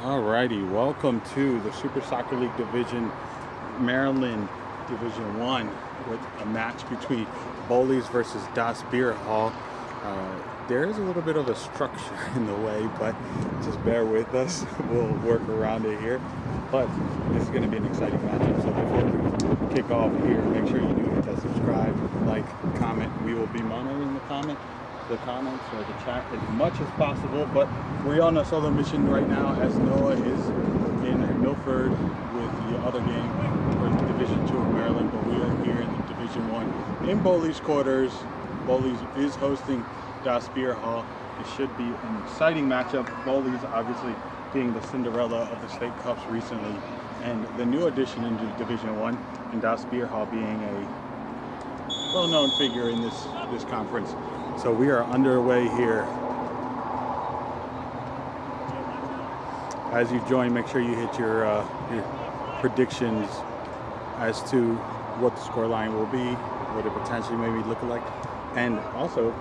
Alrighty, welcome to the Super Soccer League Division, Maryland Division 1 with a match between Bowleys versus Bierhalle. There is a little bit of a structure in the way, but just bear with us. We'll work around it here. But this is going to be an exciting matchup. So before we kick off here, make sure you do hit that subscribe, like, comment. We will be monitoring the comments or the chat as much as possible, but we're on a solo mission right now as Noah is in Milford with the other game for Division 2 of Maryland, but we are here in the Division 1 in Bowleys quarters. Bowleys is hosting Bierhalle. It should be an exciting matchup. Bowleys obviously being the Cinderella of the state cups recently, and the new addition into Division 1, and Bierhalle being a well-known figure in this conference. So we are underway here. As you join, make sure you hit your predictions as to what the score line will be, what it potentially maybe look like, and also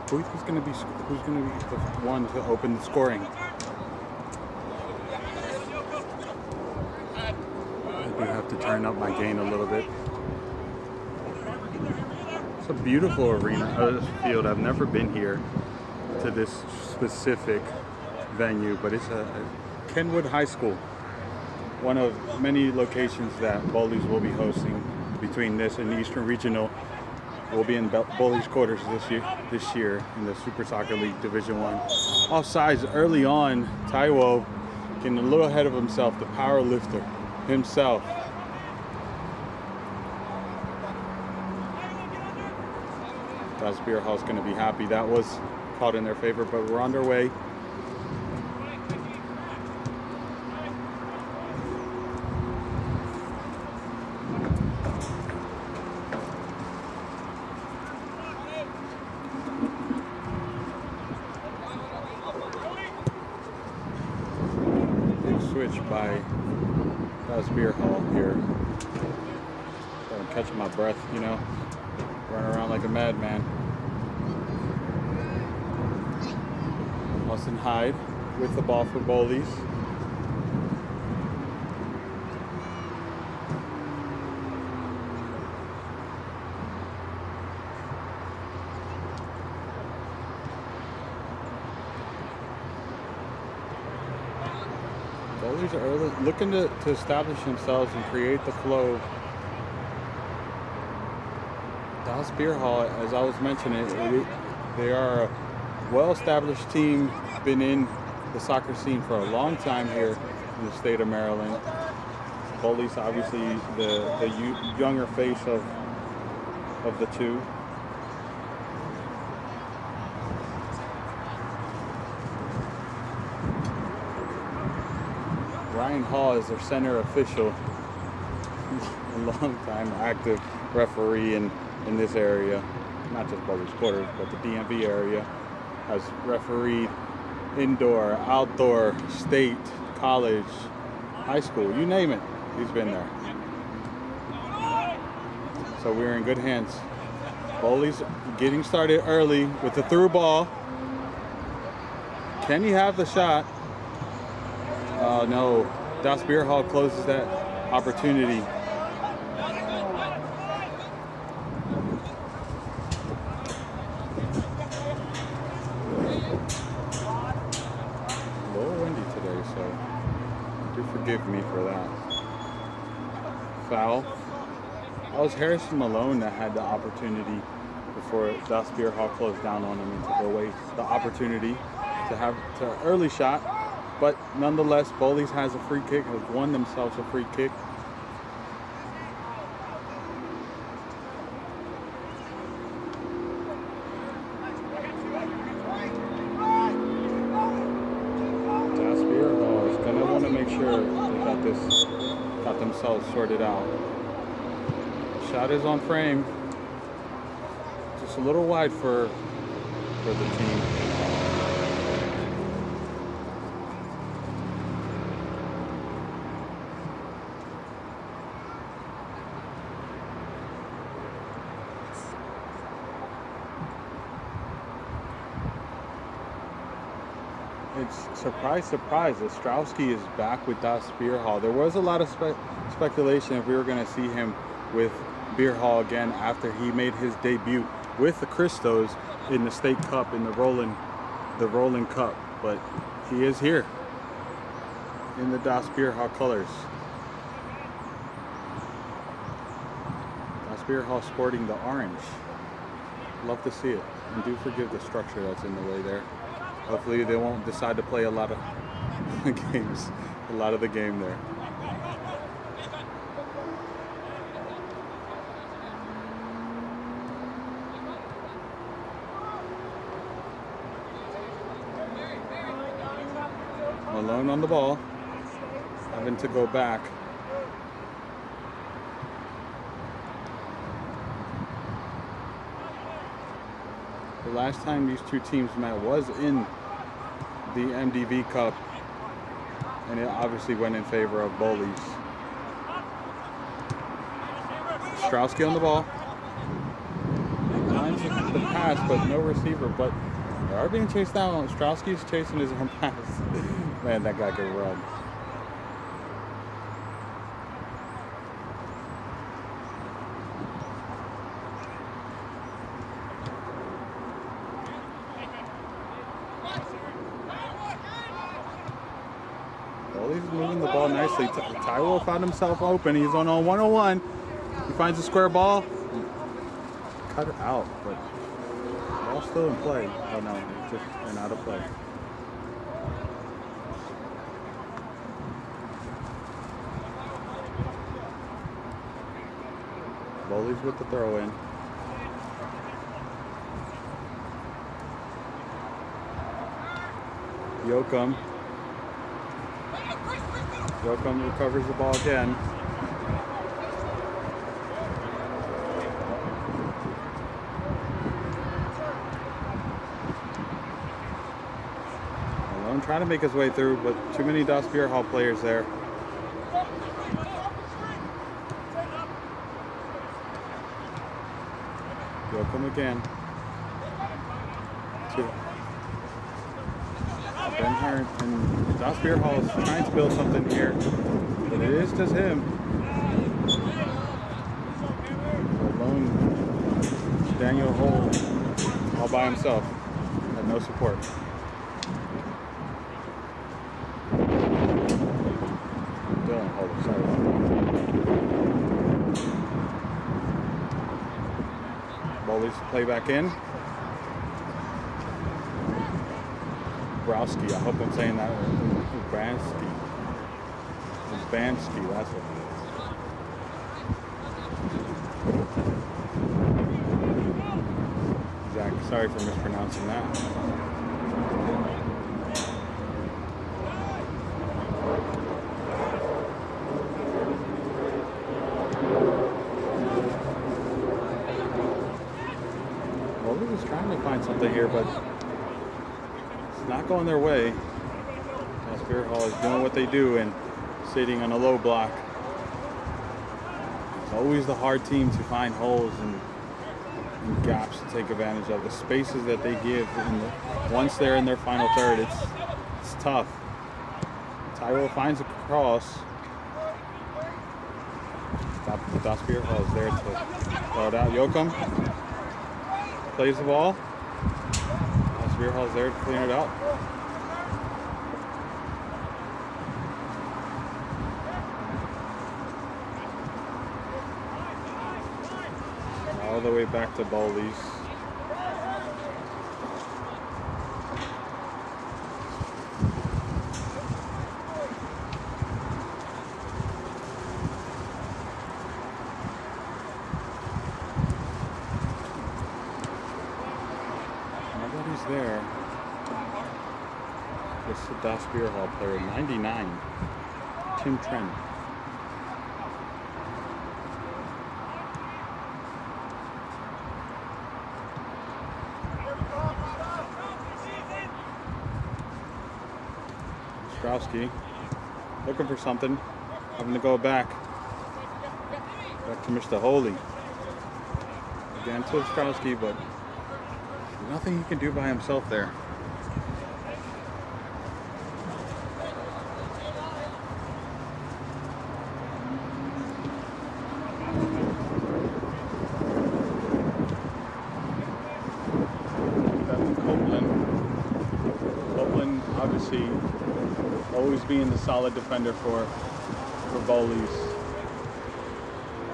who's going to be the one to open the scoring. I do have to turn up my gain a little bit. A beautiful arena, this field. I've never been here to this specific venue, but it's a Kenwood High School, one of many locations that Bowleys will be hosting. Between this and the Eastern Regional, will be in Bowleys quarters this year in the Super Soccer League Division 1. Offsides early on, Taiwo getting a little ahead of himself, the power lifter himself. Bierhalle is going to be happy. That was caught in their favor, but we're on their way. Big switch by Bierhalle here. Trying to catch my breath, you know. Run around like a madman. Austin Hyde with the ball for Bowleys. Bowleys are early, looking to establish themselves and create the flow. Bierhalle, as I was mentioning, they are a well-established team, been in the soccer scene for a long time here in the state of Maryland. Bowleys, obviously, the younger face of the two. Ryan Hall is their center official, a long-time active referee in this area, not just Bowleys quarters, but the DMV area, has refereed indoor, outdoor, state, college, high school, you name it, he's been there. So we're in good hands. Bowleys getting started early with the through ball. Can he have the shot? Oh no, Das Bierhalle closes that opportunity. A little windy today, so do forgive me for that. Foul. That was Harrison Malone that had the opportunity before Das Bierhalle closed down on him and took away the opportunity to have an early shot. But nonetheless, Bowleys has a free kick, has won themselves a free kick. Das Bierhalle is going to want to make sure they got themselves sorted out. Shot is on frame. Just a little wide for the team. It's surprise, surprise that Strowski is back with Das Bierhalle. There was a lot of speculation if we were going to see him with Bierhalle again after he made his debut with the Christos in the State Cup in the Rolling Cup, but he is here in the Das Bierhalle colors. Das Bierhalle sporting the orange. Love to see it, and do forgive the structure that's in the way there. Hopefully they won't decide to play a lot of games, a lot of the game there. Malone on the ball, having to go back. The last time these two teams met was in the MDV Cup, and it obviously went in favor of Bowleys. Strowski on the ball. Finds the pass, but no receiver, but they are being chased down. Strowski's chasing his own pass. Man, that guy could run. Bowleys is moving the ball nicely. Tyrell found himself open. He's on 101. He finds a square ball. Cut it out, but ball's still in play. Oh no, it's just an out of play. Bowleys with the throw in. Yoakum recovers the ball again. Malone trying to make his way through, but too many Das Bierhalle players there. Yoakum again. Ben Hart and Das Bierhalle is trying to build something here, but it is just him. Alone, Daniel Hole, all by himself, had no support. Dylan Hole, sorry. Bowleys play back in. Browski, I hope I'm saying that right. Bansky, that's what it is. Zach, sorry for mispronouncing that. Well, we was trying to find something here, but not going their way. Das Bierhalle is doing what they do and sitting on a low block. It's always the hard team to find holes and gaps to take advantage of. The spaces that they give once they're in their final third, it's tough. Tyrell finds a cross. Das Bierhalle is there to throw it out. Yoakum plays the ball. Das Bierhalle is there to clean it out. All the way back to Bowleys. Nobody's there. This is the Das Bierhalle player, 99, Tim Trent. Strowski looking for something, having to go back to Mr. Holy. Again to Strowski, but nothing he can do by himself there. Copeland obviously always being the solid defender for Bowleys.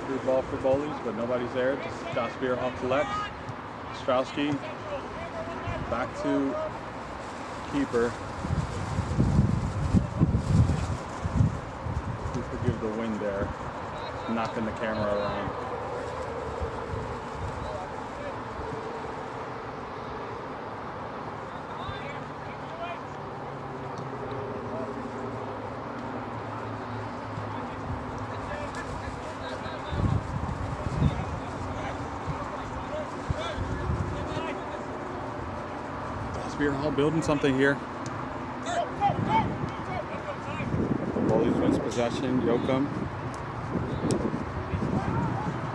Good ball for Bowleys, but nobody's there. Das Bierhalle collects. Strowski back to keeper. We forgive the wind there, knocking the camera around. Bierhalle building something here. Bowleys wins possession. Yoakum.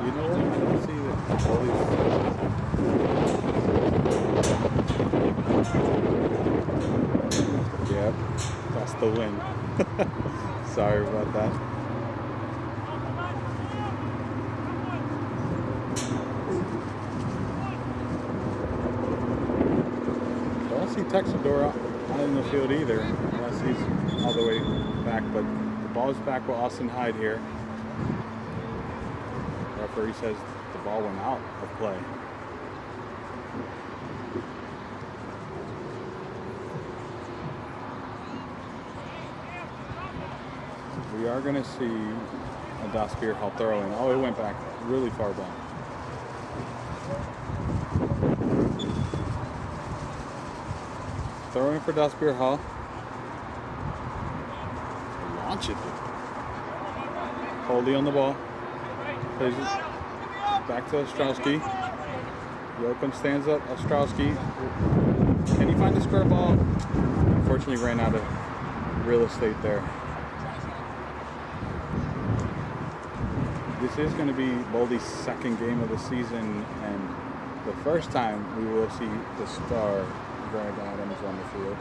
You know what? Let's see that Bowleys. Yep, that's the win. Sorry about that. Texador not in the field either, unless he's all the way back, but the ball is back with Austin Hyde here. The referee says the ball went out of play. We are going to see a Das Bierhalle throw in. Oh, it went back really far back. Throwing for Das Bierhalle. Launch it. Holding on the ball. Plays it back to Ostrowski. Yoakum stands up. Ostrowski. Can he find the square ball? Unfortunately ran out of real estate there. This is going to be Bowleys' second game of the season and the first time we will see the star Greg Adams on the field.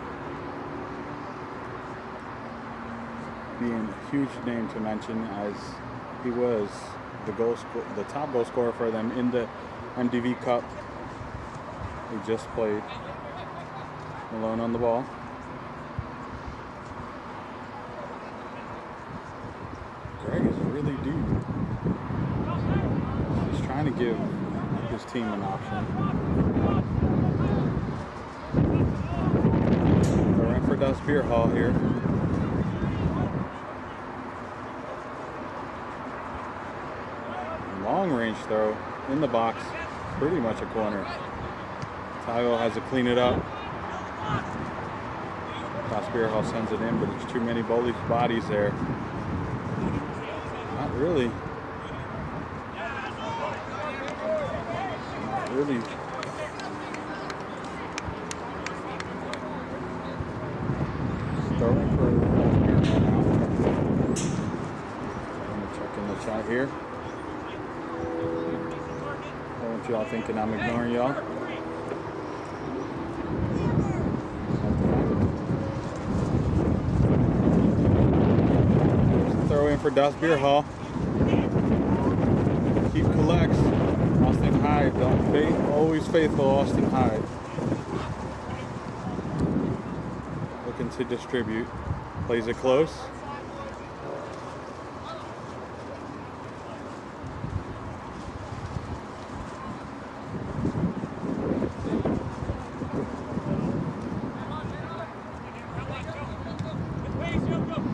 Being a huge name to mention, as he was the top goal scorer for them in the MDV Cup. He just played. Malone on the ball. Greg is really deep. He's trying to give his team an option. For Das Bierhalle here. Long range throw in the box, pretty much a corner. Tyrell has to clean it up. Das Bierhalle sends it in, but there's too many Bowleys bodies there. Not really. Not really. Throwing for now. Checking the shot here. Don't y'all thinking I'm ignoring y'all? in for Das Bierhalle. Keep collects. Austin Hyde, always faithful Austin Hyde. Looking to distribute. Plays it close.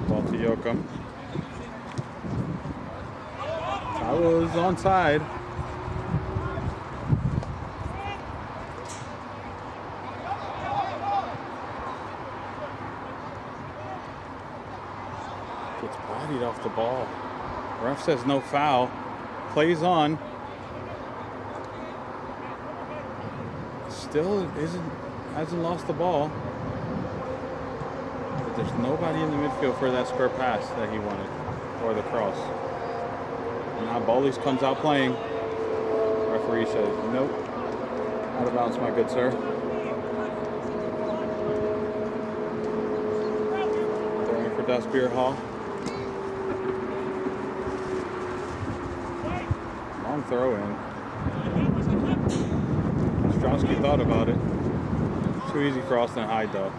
Ball to Yoakum. That was onside. Gets bodied off the ball. Ref says no foul. Plays on. Still hasn't lost the ball. But there's nobody in the midfield for that square pass that he wanted, or the cross. And now Bowleys comes out playing. Referee says, nope. Out of bounds, my good sir. Throwing for Das Bierhalle. Long throw in. Strowski thought about it. Too easy for Austin Hyde though.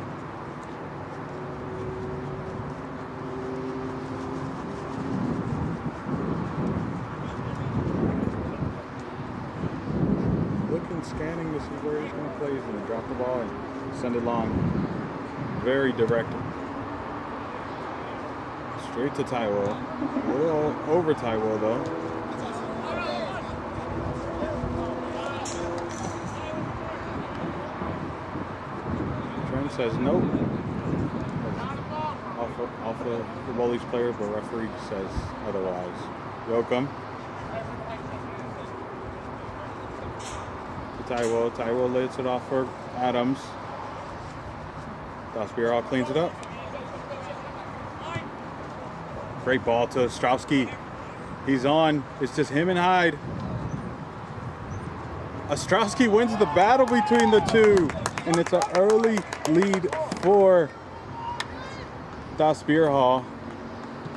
Scanning to see where he's going to play. He's going to drop the ball and send it long. Very direct. Straight to Taiwo. A little over Taiwo though. Trent says nope. Off of the Bowleys player, but referee says otherwise. Yoakum. Taiwo lays it off for Adams. Das Bierhalle cleans it up. Great ball to Strowski. He's on. It's just him and Hyde. Ostrowski wins the battle between the two, and it's an early lead for Das Bierhalle.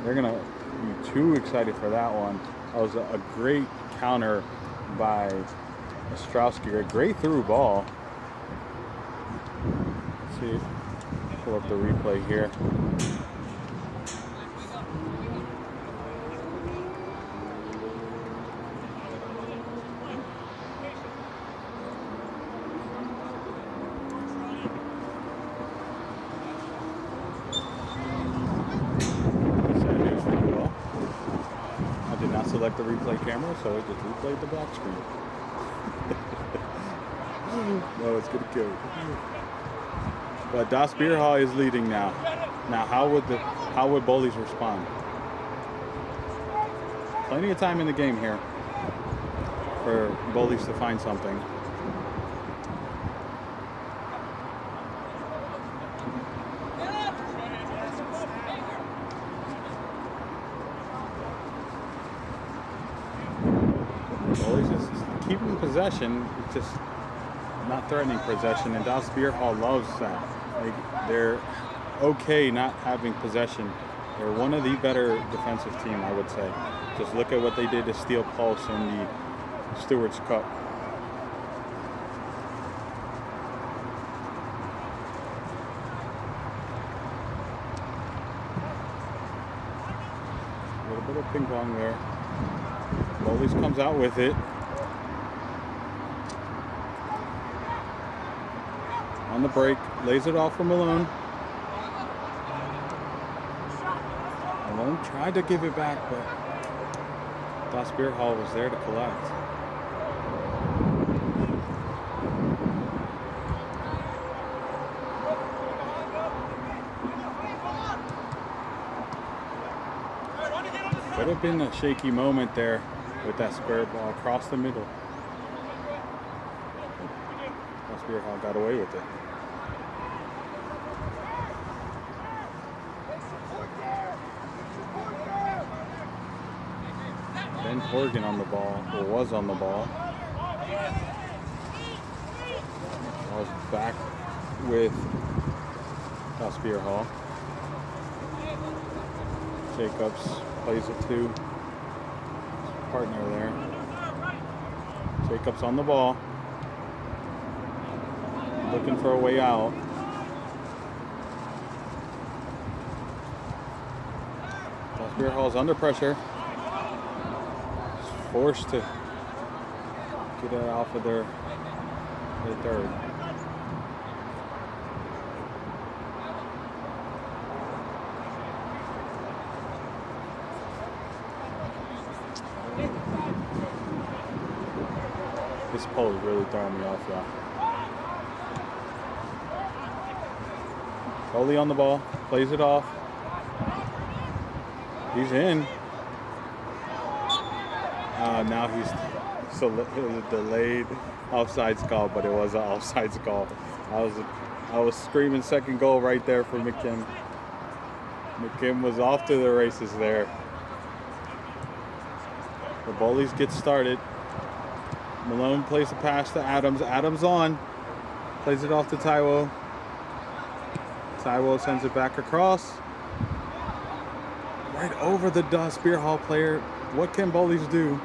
They're gonna be too excited for that one. That was a great counter by Ostrowski, a great through ball. Let's see, pull up the replay here. I did not select the replay camera, so it just replayed the black screen. No, it's gonna kill. But Das Bierhalle is leading now. Now, how would Bowleys respond? Plenty of time in the game here for Bowleys to find something. Bowleys is keeping possession. It's just not threatening possession, and Das Bierhalle loves that. They're okay not having possession. They're one of the better defensive team, I would say. Just look at what they did to Steel Pulse in the Stewards Cup. A little bit of ping pong there. Bowleys comes out with it. On the break, lays it off for Malone. Malone tried to give it back, but Das Bierhalle was there to collect. Could have been a shaky moment there with that square ball across the middle. Das Bierhalle got away with it. Ben Horgan on the ball, or was on the ball. Ball's back with Das Bierhalle. Jacobs plays it to his partner there. Jacobs on the ball. Looking for a way out. Bierhalle's under pressure. He's forced to get it off of their third. This pole is really throwing me off, y'all. Bowley on the ball, plays it off. He's in. Now he's so it was a delayed offsides call, but it was an offsides call. I was screaming second goal right there for McKim. McKim was off to the races there. The Bowleys get started. Malone plays the pass to Adams. Adams on. Plays it off to Taiwo. Taiwo sends it back across. Right over the Bierhalle player. What can Bowleys do?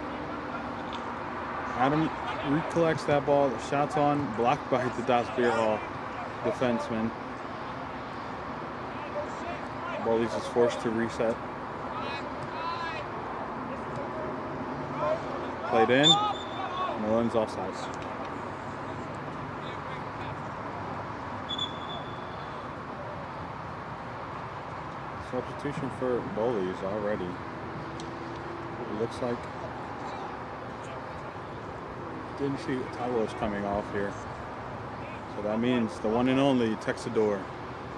Adam recollects that ball. The shot's on. Blocked by the Bierhalle defenseman. Bowleys is forced to reset. Played in. Malone's offsides. Substitution for Bowleys already. It looks like didn't see Taiwo's coming off here. So that means the one and only Texador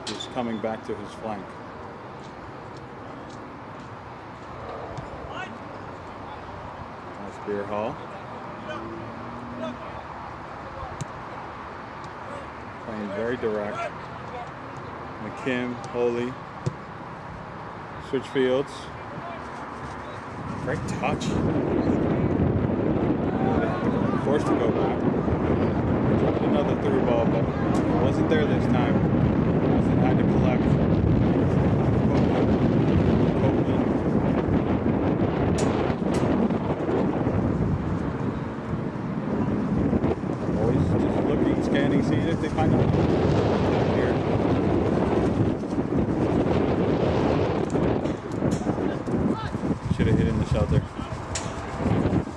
is coming back to his flank. That's Bierhalle. Playing very direct. McKim, Holy. Switch fields. Great touch. Forced to go back. Another through ball, but it wasn't there this time. It had to collect. Always just looking, scanning, seeing if they find a here. Should have hit in the shelter.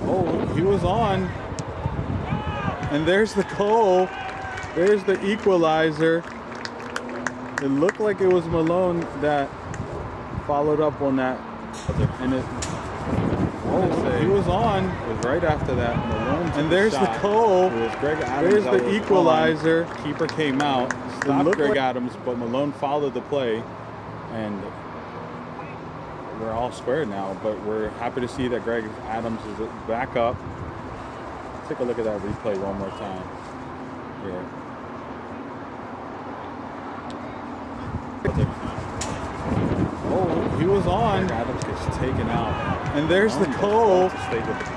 Oh, he was on. And there's the goal. There's the equalizer. It looked like it was Malone that followed up on that. And it, he was on. It was right after that. Malone and there's the goal. It was Greg Adams. There's the equalizer. On. Keeper came out, stopped Greg Adams, but Malone followed the play. And we're all squared now, but we're happy to see that Greg Adams is back up. Take a look at that replay one more time. Here. Oh, he was on. Greg Adams gets taken out. And there's the goal.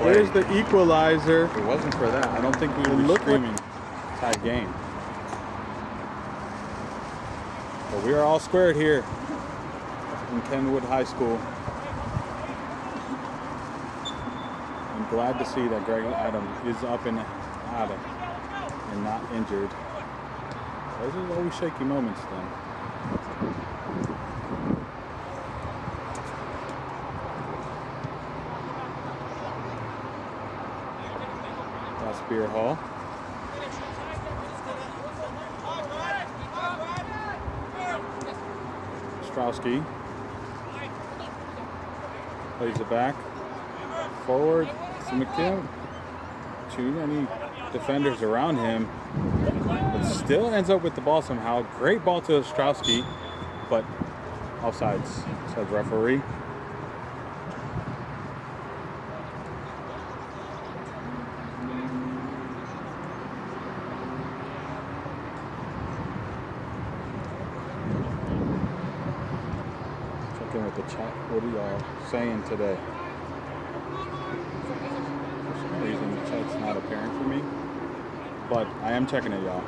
There's the equalizer. If it wasn't for that, I don't think we would be screaming tied game. But we are all squared here in Kenwood High School. I'm glad to see that Greg Adams is up and out of and not injured. Those are always shaky moments then. That's Bierhalle. Strowski plays it back. Forward to McKim. Too many defenders around him. But still ends up with the ball somehow. Great ball to Strowski, but offsides, says referee. Checking with the chat. What are y'all saying today? For some reason, the chat's not apparent for me, but I am checking it, y'all.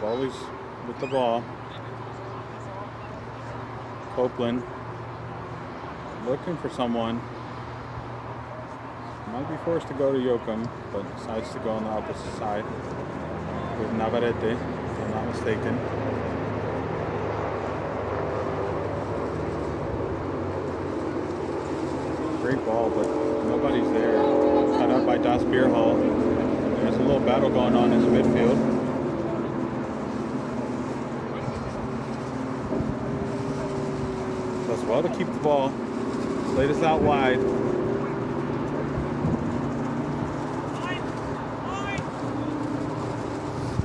Bowleys with the ball. Copeland looking for someone. Might be forced to go to Yoakum, but decides to go on the opposite side with Navarrete, if I'm not mistaken. Great ball, but nobody's there. Cut out by Das Bierhalle. There's a little battle going on in the midfield. Does well to keep the ball. Played this out wide.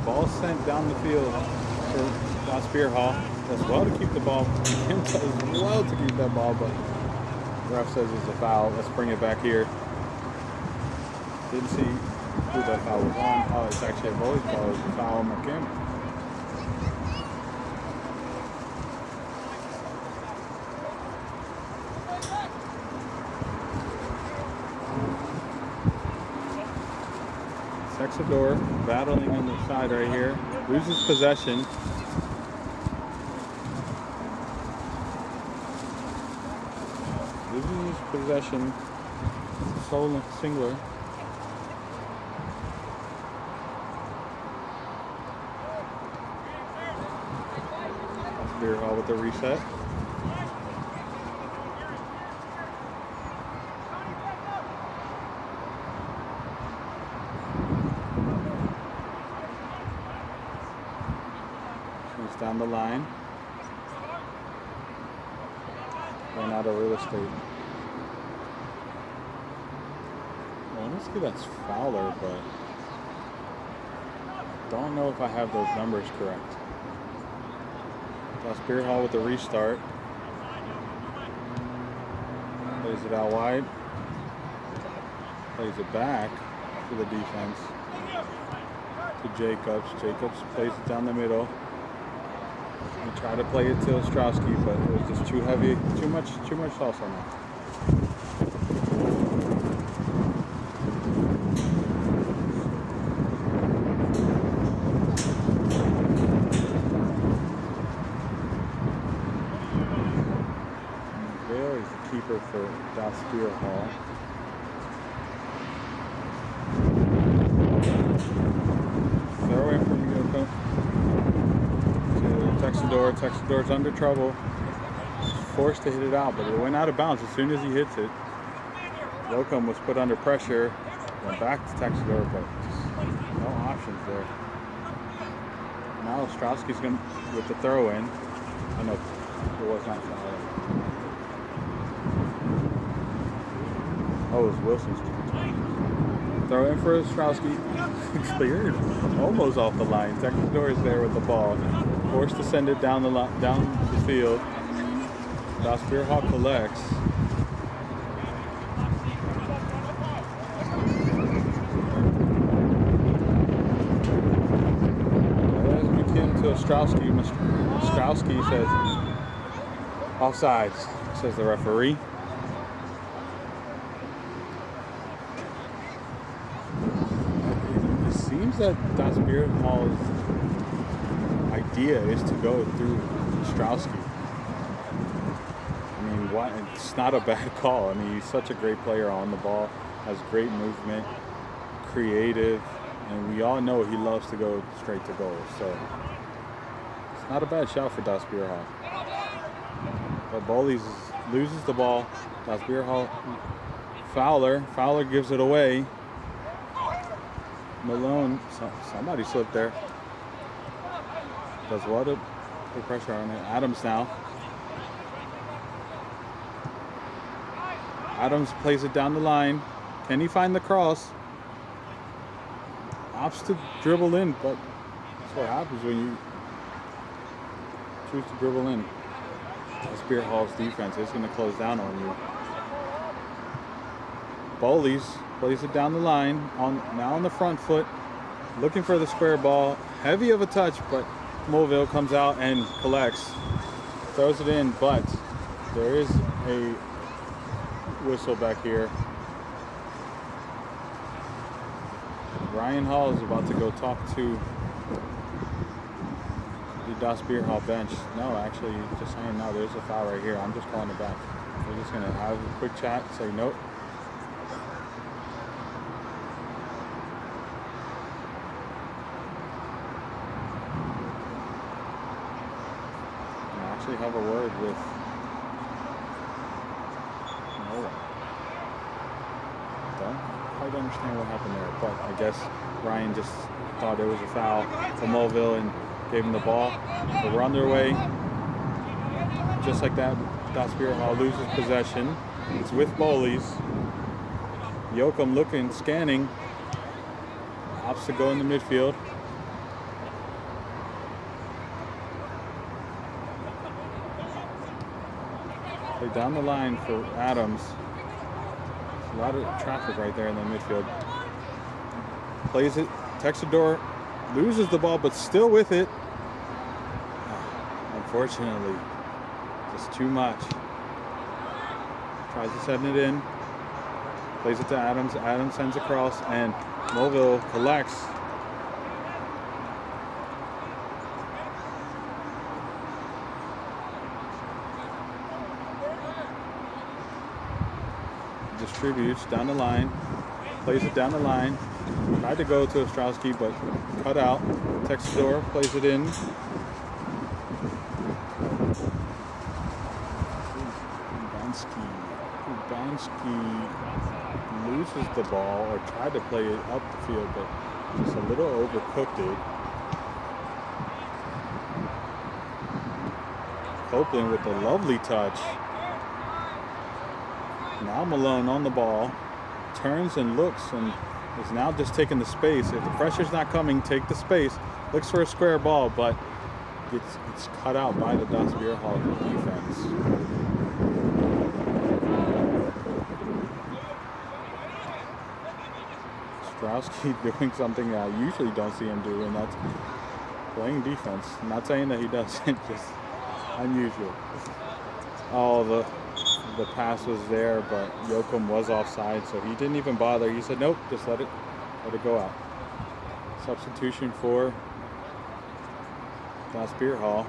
Ball sent down the field for Das Bierhalle. Does well to keep the ball. Does well to keep that ball, but ref says it's a foul. Let's bring it back here. Didn't see who that foul was on. Oh, it's actually a Bowleys ball. It's a foul on my camera. Texador battling on the side right here. Loses possession. Loses possession. Solo singular. Bierhalle with the reset. He's down the line. Ran out of real estate. Well, let's see, that's Fowler, but don't know if I have those numbers correct. Das Bierhalle with the restart. Plays it out wide. Plays it back to the defense. To Jacobs. Jacobs plays it down the middle. He tried to play it to Ostrowski, but it was just too heavy, too much sauce on it. There is the keeper for Das Bierhalle. Throw in from Yoko. Texador. Texador's under trouble. Forced to hit it out, but it went out of bounds as soon as he hits it. Yoakum was put under pressure. Went back to Texador, but just no options there. Now Ostrowski's going with the throw in. I know it was not foul. Oh, it was Wilson's turn. Throw in for Ostrowski. Cleared almost off the line. Texador is there with the ball. Forced to send it down the field. Das Bierhalle collects. As McKinn to Ostrowski. Ostrowski says offsides, says the referee. It seems that Das Bierhalle's idea is to go through Ostrowski. I mean, it's not a bad call. I mean, he's such a great player on the ball, has great movement, creative, and we all know he loves to go straight to goal. So it's not a bad shout for Das Bierhalle. But Bowleys loses the ball. Das Bierhalle, Fowler gives it away. Malone, somebody slipped there. Does what? Put pressure on it. Adams now. Adams plays it down the line. Can he find the cross? Opts to dribble in, but that's what happens when you choose to dribble in. That's Bierhalle's defense. It's going to close down on you. Bowleys plays it down the line. Now on the front foot. Looking for the square ball. Heavy of a touch, but Moville comes out and collects. Throws it in, but there is a whistle back here. Ryan Hall is about to go talk to the Das Bierhalle bench. No, actually, just saying no, there's a foul right here. I'm just calling it back. We're just going to have a quick chat, say nope. And actually have a word with no one. Don't quite understand what happened there, but I guess Ryan just thought it was a foul for Mulville and gave him the ball. But we're on their way. Just like that, Das Bierhalle loses possession. It's with Bowleys. Yoakum looking, scanning. Opts to go in the midfield. Play down the line for Adams. There's a lot of traffic right there in the midfield. Plays it, Texador loses the ball, but still with it. Unfortunately, just too much. Tries to send it in. Plays it to Adams. Adams sends across, and Mulville collects. Distributes down the line. Plays it down the line. Tried to go to Ostrowski, but cut out. Texador plays it in. Kubanski loses the ball, or tried to play it up the field, but just a little overcooked it. Copeland with a lovely touch. Now Malone on the ball, turns and looks, and is now just taking the space. If the pressure's not coming, take the space. Looks for a square ball, but it's cut out by the Das Bierhalle defense. Ostrowski doing something I usually don't see him do, and that's playing defense. I'm not saying that he doesn't, just unusual. Oh, the pass was there, but Yoakum was offside, so he didn't even bother. He said, nope, just let it go out. Substitution for Das Bierhalle.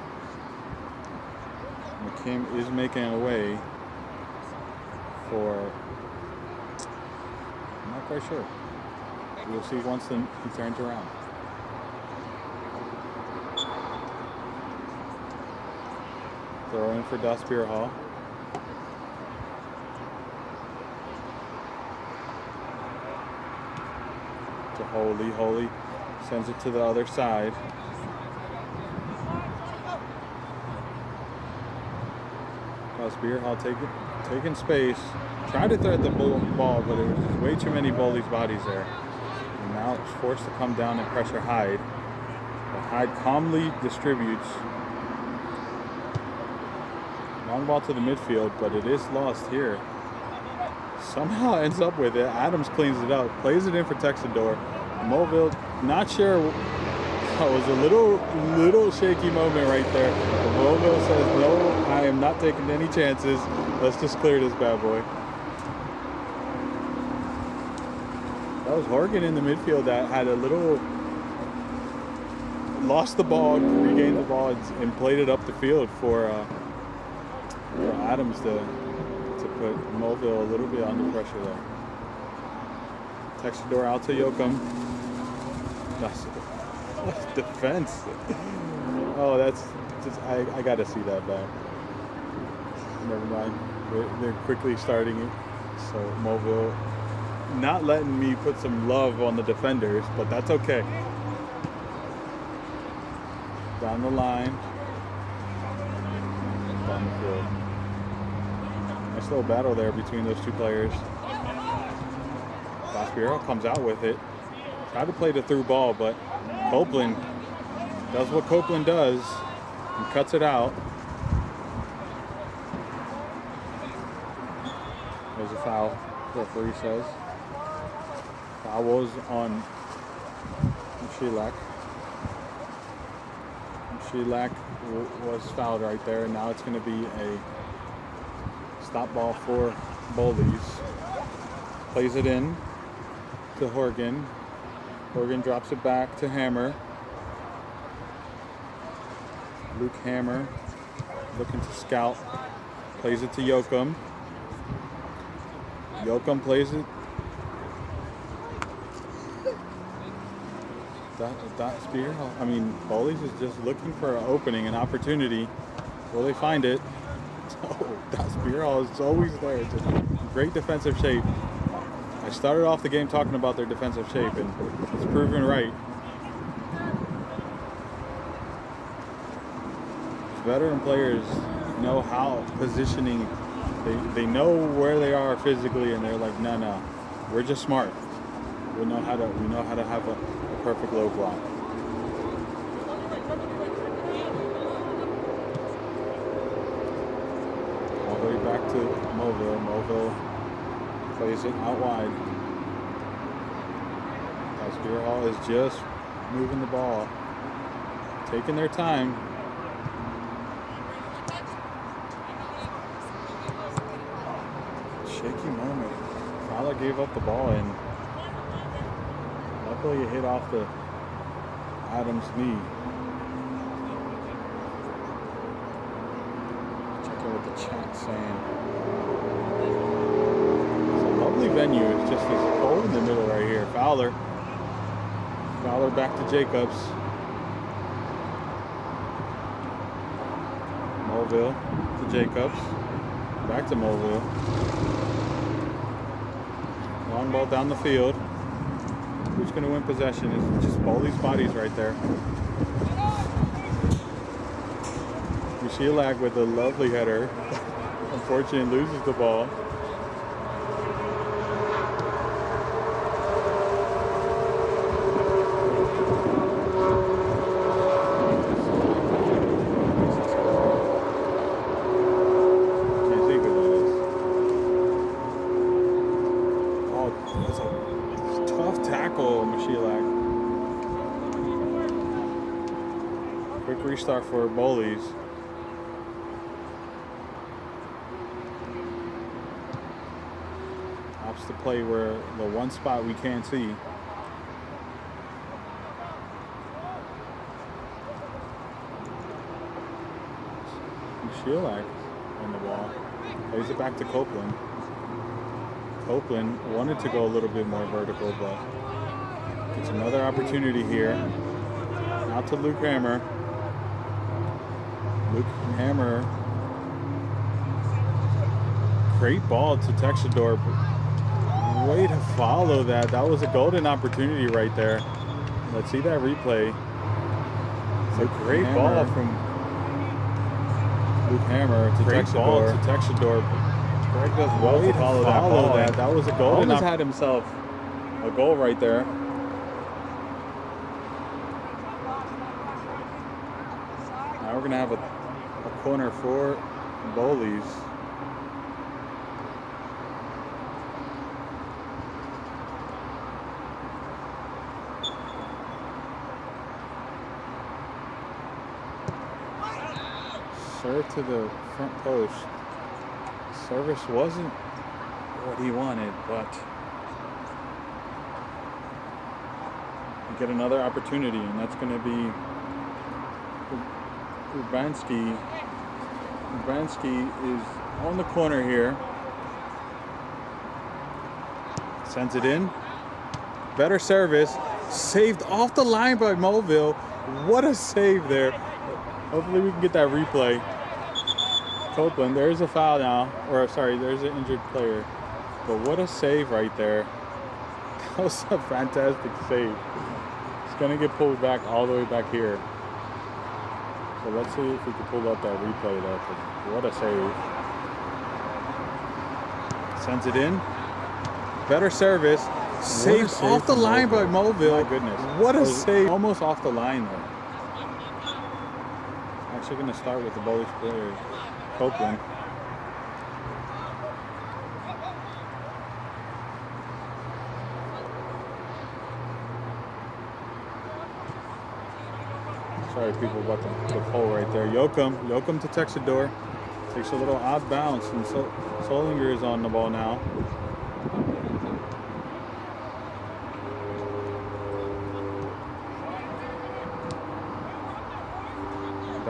McKim is making a way for, I'm not quite sure. We'll see once he turns around. Throw in for Das Bierhalle. To Holy. Holy sends it to the other side. Das Bierhalle taking space. Tried to thread the ball, but there was just way too many Bowleys bodies there. And now it's forced to come down and pressure Hyde. But Hyde calmly distributes. Long ball to the midfield, but it is lost here. Somehow ends up with it. Adams cleans it up, plays it in for Texador. Mulville, not sure. That was a little shaky moment right there. But Mulville says, no, I am not taking any chances. Let's just clear this bad boy. That was Horgan in the midfield that had a little, lost the ball, regained the ball, and played it up the field for Adams to put Mulville a little bit under pressure there. Texador out to Yoakum. That's defense. Oh, that's just, I gotta see that back. Never mind. They're quickly starting it. So Mulville not letting me put some love on the defenders, but that's okay. Down the line. Down the field. Nice little battle there between those two players. Das Bierhalle comes out with it. Tried to play the through ball, but Copeland does what Copeland does and cuts it out. There's a foul, referee says. Foul was on Sheilak. Sheilak was fouled right there, and now it's going to be a stop ball for Bowleys. Plays it in to Horgan. Horgan drops it back to Hammer. Luke Hammer looking to scout. Plays it to Yoakum. Yoakum plays it. Bowleys is just looking for an opening, an opportunity. Will they find it? Oh, Bierhalle is always there. It's a great defensive shape. I started off the game talking about their defensive shape, and it's proven right. Veteran players know how positioning. They know where they are physically, and they're like, no, we're just smart. We know how to have a perfect low block. All the way back to Moville. Moville plays it out wide. Bierhalle is just moving the ball, taking their time. Shaky moment. Fowler gave up the ball, and luckily it hit off the Adams' knee. Checking what the chat's saying. It's a lovely venue. It's just this hole in the middle right here. Fowler back to Jacobs. Moville to Jacobs. Back to Moville. Long ball down the field. Who's going to win possession? It's just Bowleys' bodies right there. Mushilag with a lovely header. Unfortunately loses the ball. Quick restart for Bowleys. Opts to play where the one spot we can't see. Sheilak on the ball. Plays it back to Copeland. Copeland wanted to go a little bit more vertical, but gets another opportunity here. Out to Luke Hammer. Luke Hammer. Great ball to Texador. Way to follow that. That was a golden opportunity right there. Let's see that replay. It's a great ball from Luke Hammer to Texador. Greg does well to follow that. That was a goal. Almost had himself a goal right there. Now we're gonna have a corner for Bowleys. Serve to the front post. Service wasn't what he wanted, but we get another opportunity, and that's going to be Urbanski. Urbanski is on the corner here. Sends it in. Better service. Saved off the line by Moville. What a save there. Hopefully we can get that replay. Copeland, there's a foul now, or sorry, there's an injured player. But what a save right there. That was a fantastic save. It's gonna get pulled back all the way back here. So let's see if we can pull up that replay there. What a save. Sends it in. Better service. Saved off the line by Moville. My goodness. What a save. Almost off the line there. Actually gonna start with the Bowleys player. Copeland. Sorry, people, about the pole right there. Yoakum to Texador. Takes a little odd bounce, and Solinger is on the ball now.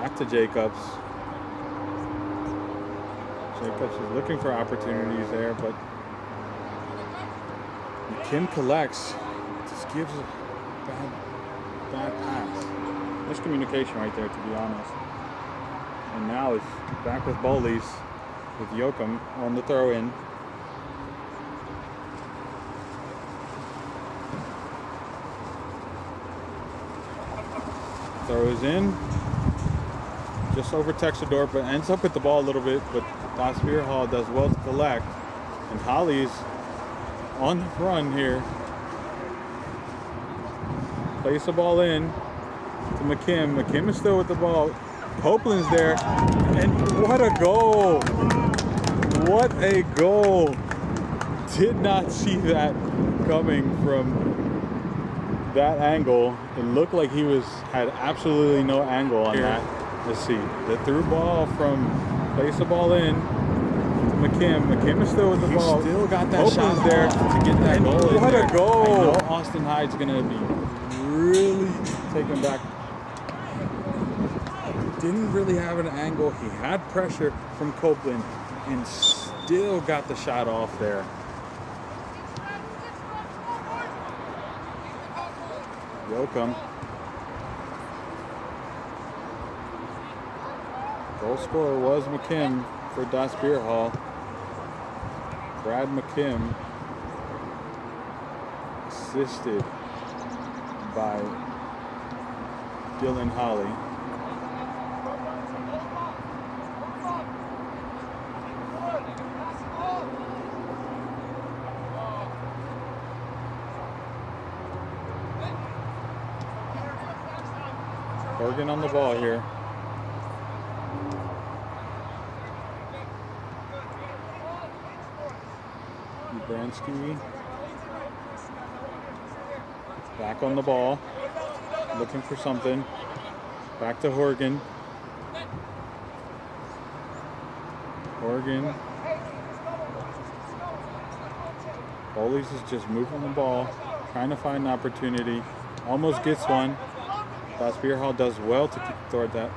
Back to Jacobs. Jacobs is looking for opportunities there, but Kim collects. Just gives a bad pass. Miscommunication right there, to be honest. And now it's back with Bowleys, with Yoakum on the throw in. Throws in. Just over Texador, but ends up with the ball a little bit, but Das Bierhalle does well to collect. And Holly's on the run here. Plays the ball in to McKim. McKim is still with the ball. Copeland's there, and what a goal! What a goal! Did not see that coming from that angle. It looked like he had absolutely no angle on that. Let's see, the through ball from, plays the ball in to McKim. McKim is still with the ball. Still got that Copeland's shot there to get that goal in What there. a goal! I know Austin Hyde's gonna be really Taken back. Didn't really have an angle. He had pressure from Copeland and still got the shot off there. Yoakum. Goal scorer was McKim for Das Bierhalle. Brad McKim, assisted by Dylan Holly. Oregon on the ball here. Bransky back on the ball, looking for something. Back to Horgan. Horgan. Bowleys is just moving the ball, trying to find an opportunity. Almost gets one. Das Bierhalle does well to keep toward that.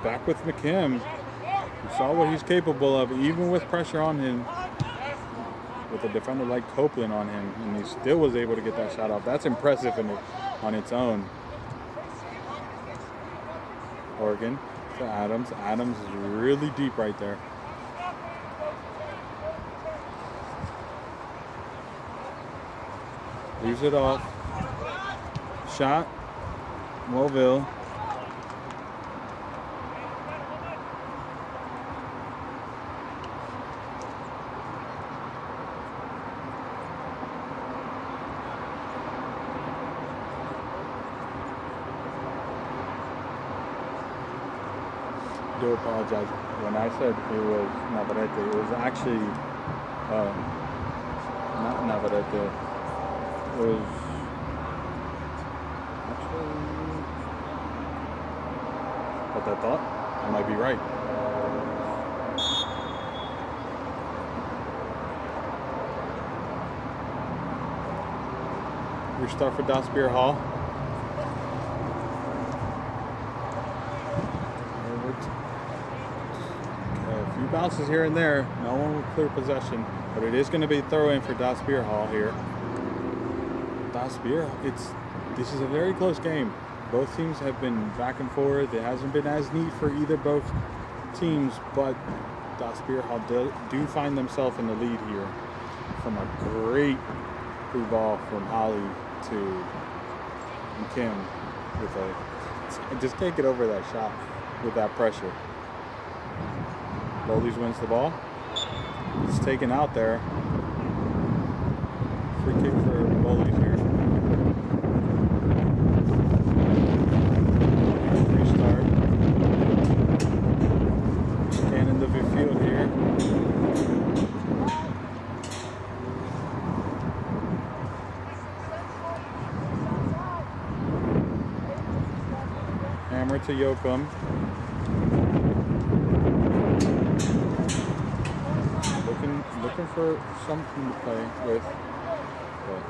Back with McKim. You saw what he's capable of, even with pressure on him. With a defender like Copeland on him, and he still was able to get that shot off. That's impressive on its own. Oregon to Adams. Adams is really deep right there. Leaves it off. Shot. Mobile. I do apologize. When I said it was Navarrete, it was actually not Navarrete. It was actually, but I thought I might be right. Restart for Das Bierhalle. A few bounces here and there. No one with clear possession, but it is going to be a throw in for Das Bierhalle here. Das Bierhalle, this is a very close game. Both teams have been back and forth. It hasn't been as neat for both teams, but Das Bierhalle do find themselves in the lead here from a great free ball from Holly to Kim with I just can't get over that shot with that pressure. Bowleys wins the ball. It's taken out there. Free kick for Bowleys here. Restart. Scanning the field here. Hammer to Yoakum. Looking for something to play with, but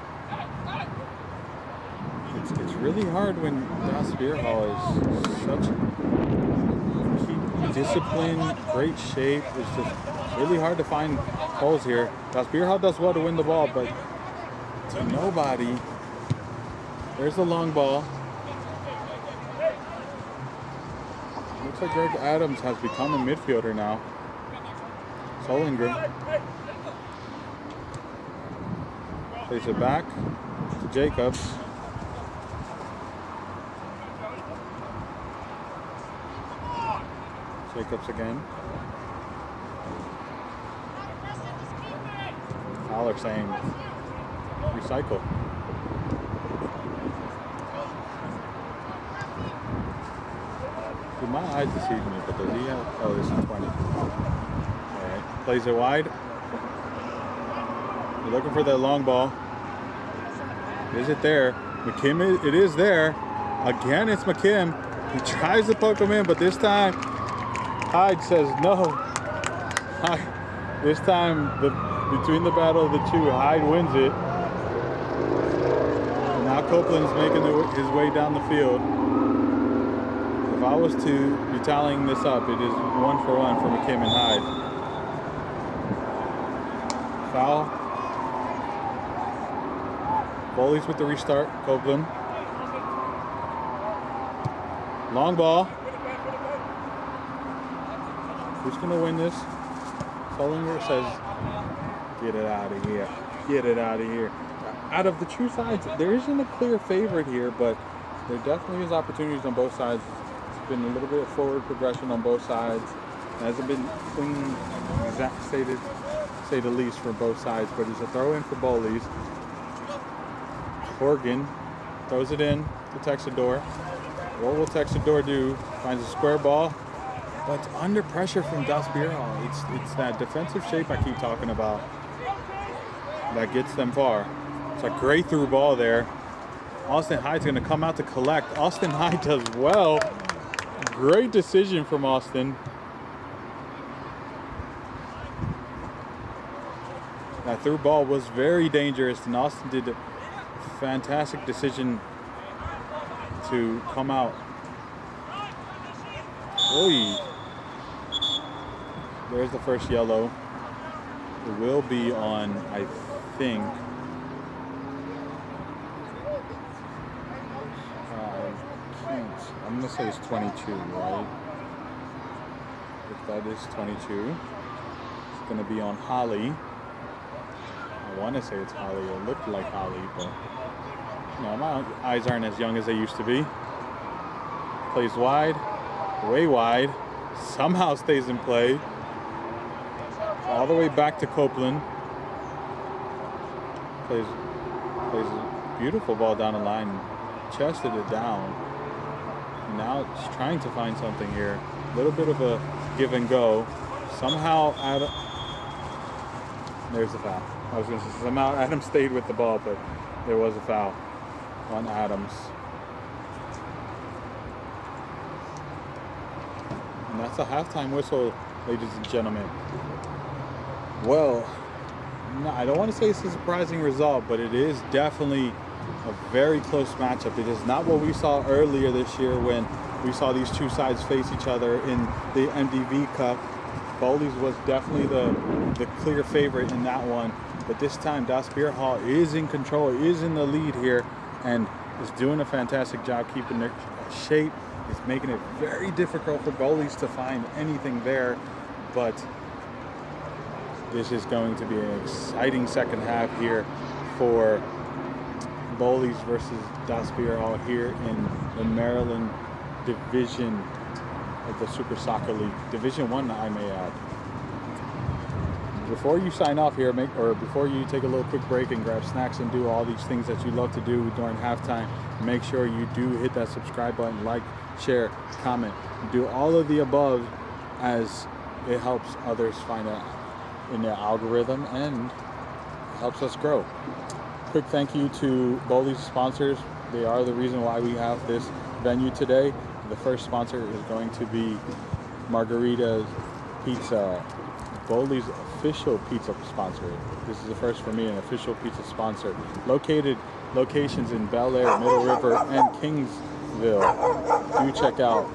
it's It's really hard when Das Bierhalle is such discipline, great shape. It's just really hard to find holes here. Das Bierhalle does well to win the ball, but to nobody. There's the long ball. Looks like Greg Adams has become a midfielder now. Solinger plays it back to Jacobs. Jacobs again. Fowler saying recycle. Dude, my eyes deceive me, but does he have? Oh, this is 20. Alright. Plays it wide. You're looking for that long ball. Is it there? McKim, it is there. Again, it's McKim. He tries to poke him in, but this time Hyde says no. Hyde, this time, between the battle of the two, Hyde wins it. And now Copeland's making his way down the field. If I was to be tallying this up, it is 1-for-1 for McKim and Hyde. Foul. Bowleys with the restart. Copeland. Long ball. Who's going to win this? Solinger says, get it out of here. Get it out of here. Out of the two sides, there isn't a clear favorite here, but there definitely is opportunities on both sides. It's been a little bit of forward progression on both sides. It hasn't been clean, exact say the least, for both sides, but it's a throw in for Bowleys. Horgan throws it in to Texador. What will Texador do? Finds a square ball. But under pressure from Das Bierhalle, it's that defensive shape I keep talking about that gets them far. It's a great through ball there. Austin Hyde's going to come out to collect. Austin Hyde does well. Great decision from Austin. That through ball was very dangerous, and Austin did a fantastic decision to come out. Oy. There's the first yellow. It will be on, I think, I'm going to say it's 22, right? If that is 22, it's going to be on Holly. I want to say it's Holly. It looked like Holly, but no, my eyes aren't as young as they used to be. Plays wide, way wide. Somehow stays in play. All the way back to Copeland. Plays a beautiful ball down the line. Chested it down. And now it's trying to find something here. A little bit of a give and go. Somehow there's the foul. I was going to say somehow Adams stayed with the ball, but there was a foul on Adams. And that's a halftime whistle, ladies and gentlemen. Well, no, I don't want to say it's a surprising result, but it is definitely a very close matchup. It is not what we saw earlier this year when we saw these two sides face each other in the MDV Cup. Bowleys was definitely the clear favorite in that one. But this time, Das Bierhalle is in control, is in the lead here, and is doing a fantastic job keeping their shape. It's making it very difficult for Bowleys to find anything there. But this is going to be an exciting second half here for Bowleys versus Das Bierhalle here in the Maryland division of the Super Soccer League. Division 1, I may add. Before you sign off here, before you take a little quick break and grab snacks and do all these things that you love to do during halftime, make sure you do hit that subscribe button, like, share, comment, do all of the above, as it helps others find out in their algorithm and helps us grow. Quick thank you to Bowleys sponsors. They are the reason why we have this venue today. The first sponsor is going to be Margarita's Pizza, Bowleys official pizza sponsor. This is the first for me, an official pizza sponsor. Located locations in Bel Air, Middle River, and Kingsville. Do check out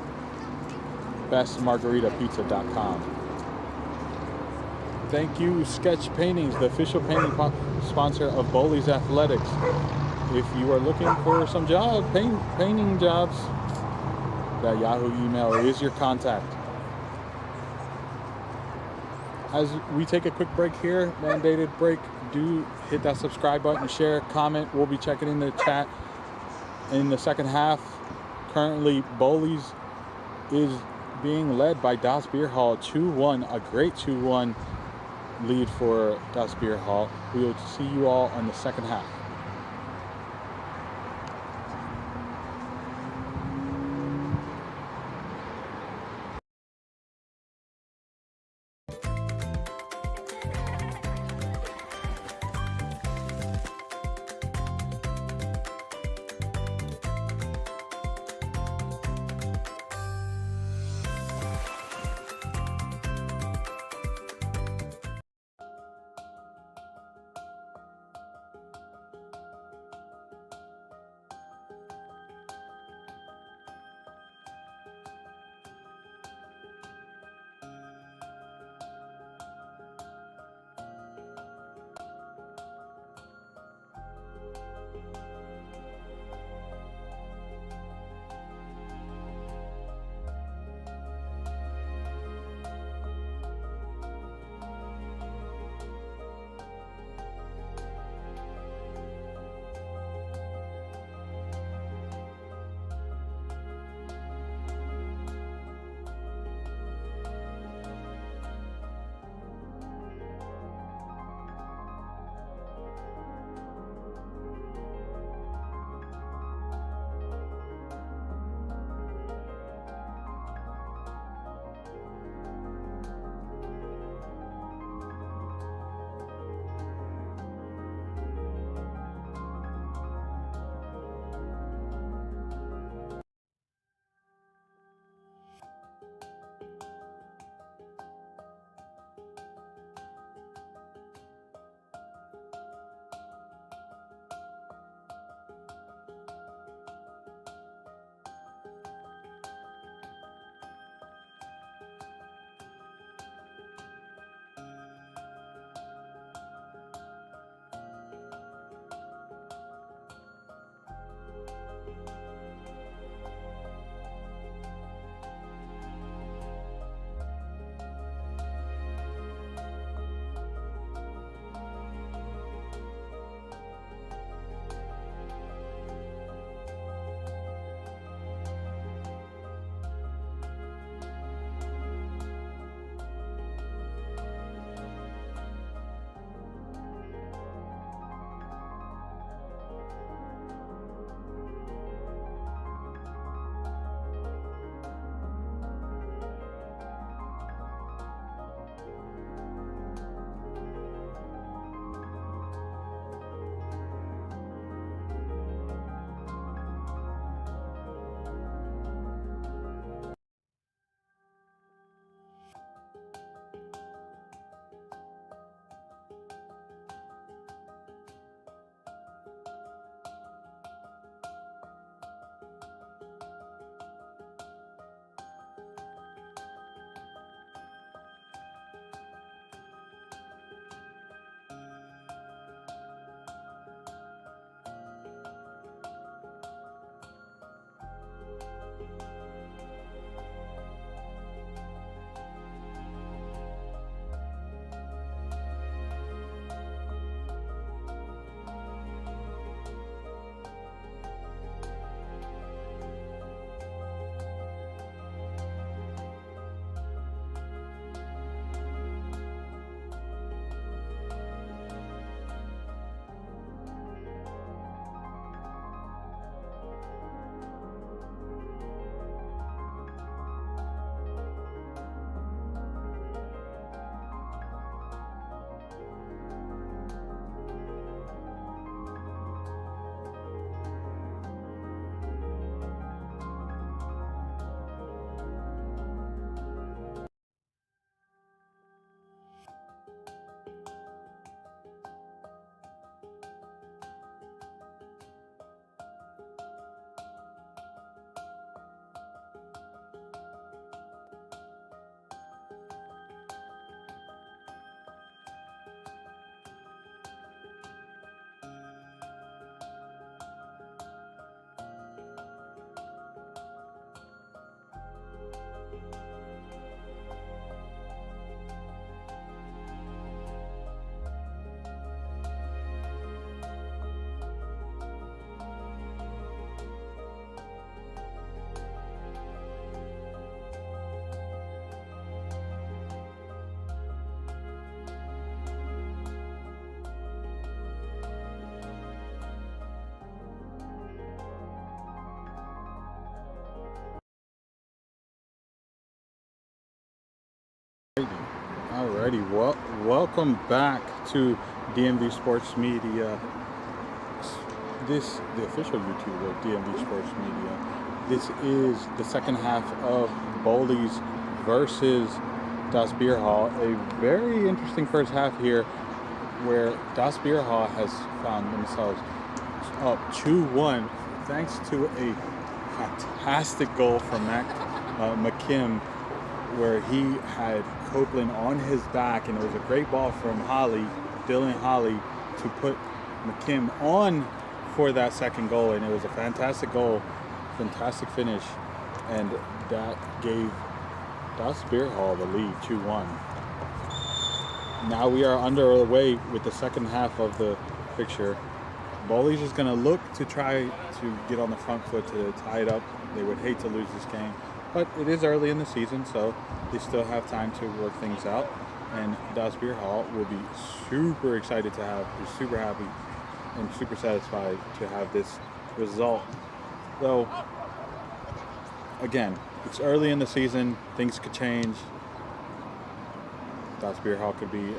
bestmargaritapizza.com. Thank you, Sketch Paintings, the official painting sponsor of Bowleys Athletics. If you are looking for some painting jobs, that Yahoo email is your contact. As we take a quick break here, mandated break, do hit that subscribe button, share, comment. We'll be checking in the chat in the second half. Currently, Bowleys is being led by Das Bierhalle 2-1, a great 2-1 lead for Das Bierhalle. We will see you all in the second half. Alrighty, well, welcome back to DMV Sports Media. The official YouTube of DMV Sports Media. This is the second half of Bowleys versus Das Bierhalle. A very interesting first half here, where Das Bierhalle has found themselves up 2-1 thanks to a fantastic goal from McKim, where he had Copeland on his back, and it was a great ball from Dylan Holly, to put McKim on for that second goal, and it was a fantastic goal, fantastic finish, and that gave Das Bierhalle the lead, 2-1. Now we are underway with the second half of the picture. Bowleys is going to look to try to get on the front foot to tie it up. They would hate to lose this game, but it is early in the season, so they still have time to work things out. And Das Bierhalle will be super excited to have, super happy and super satisfied to have this result. Though, again, it's early in the season, things could change. Das Bierhalle could be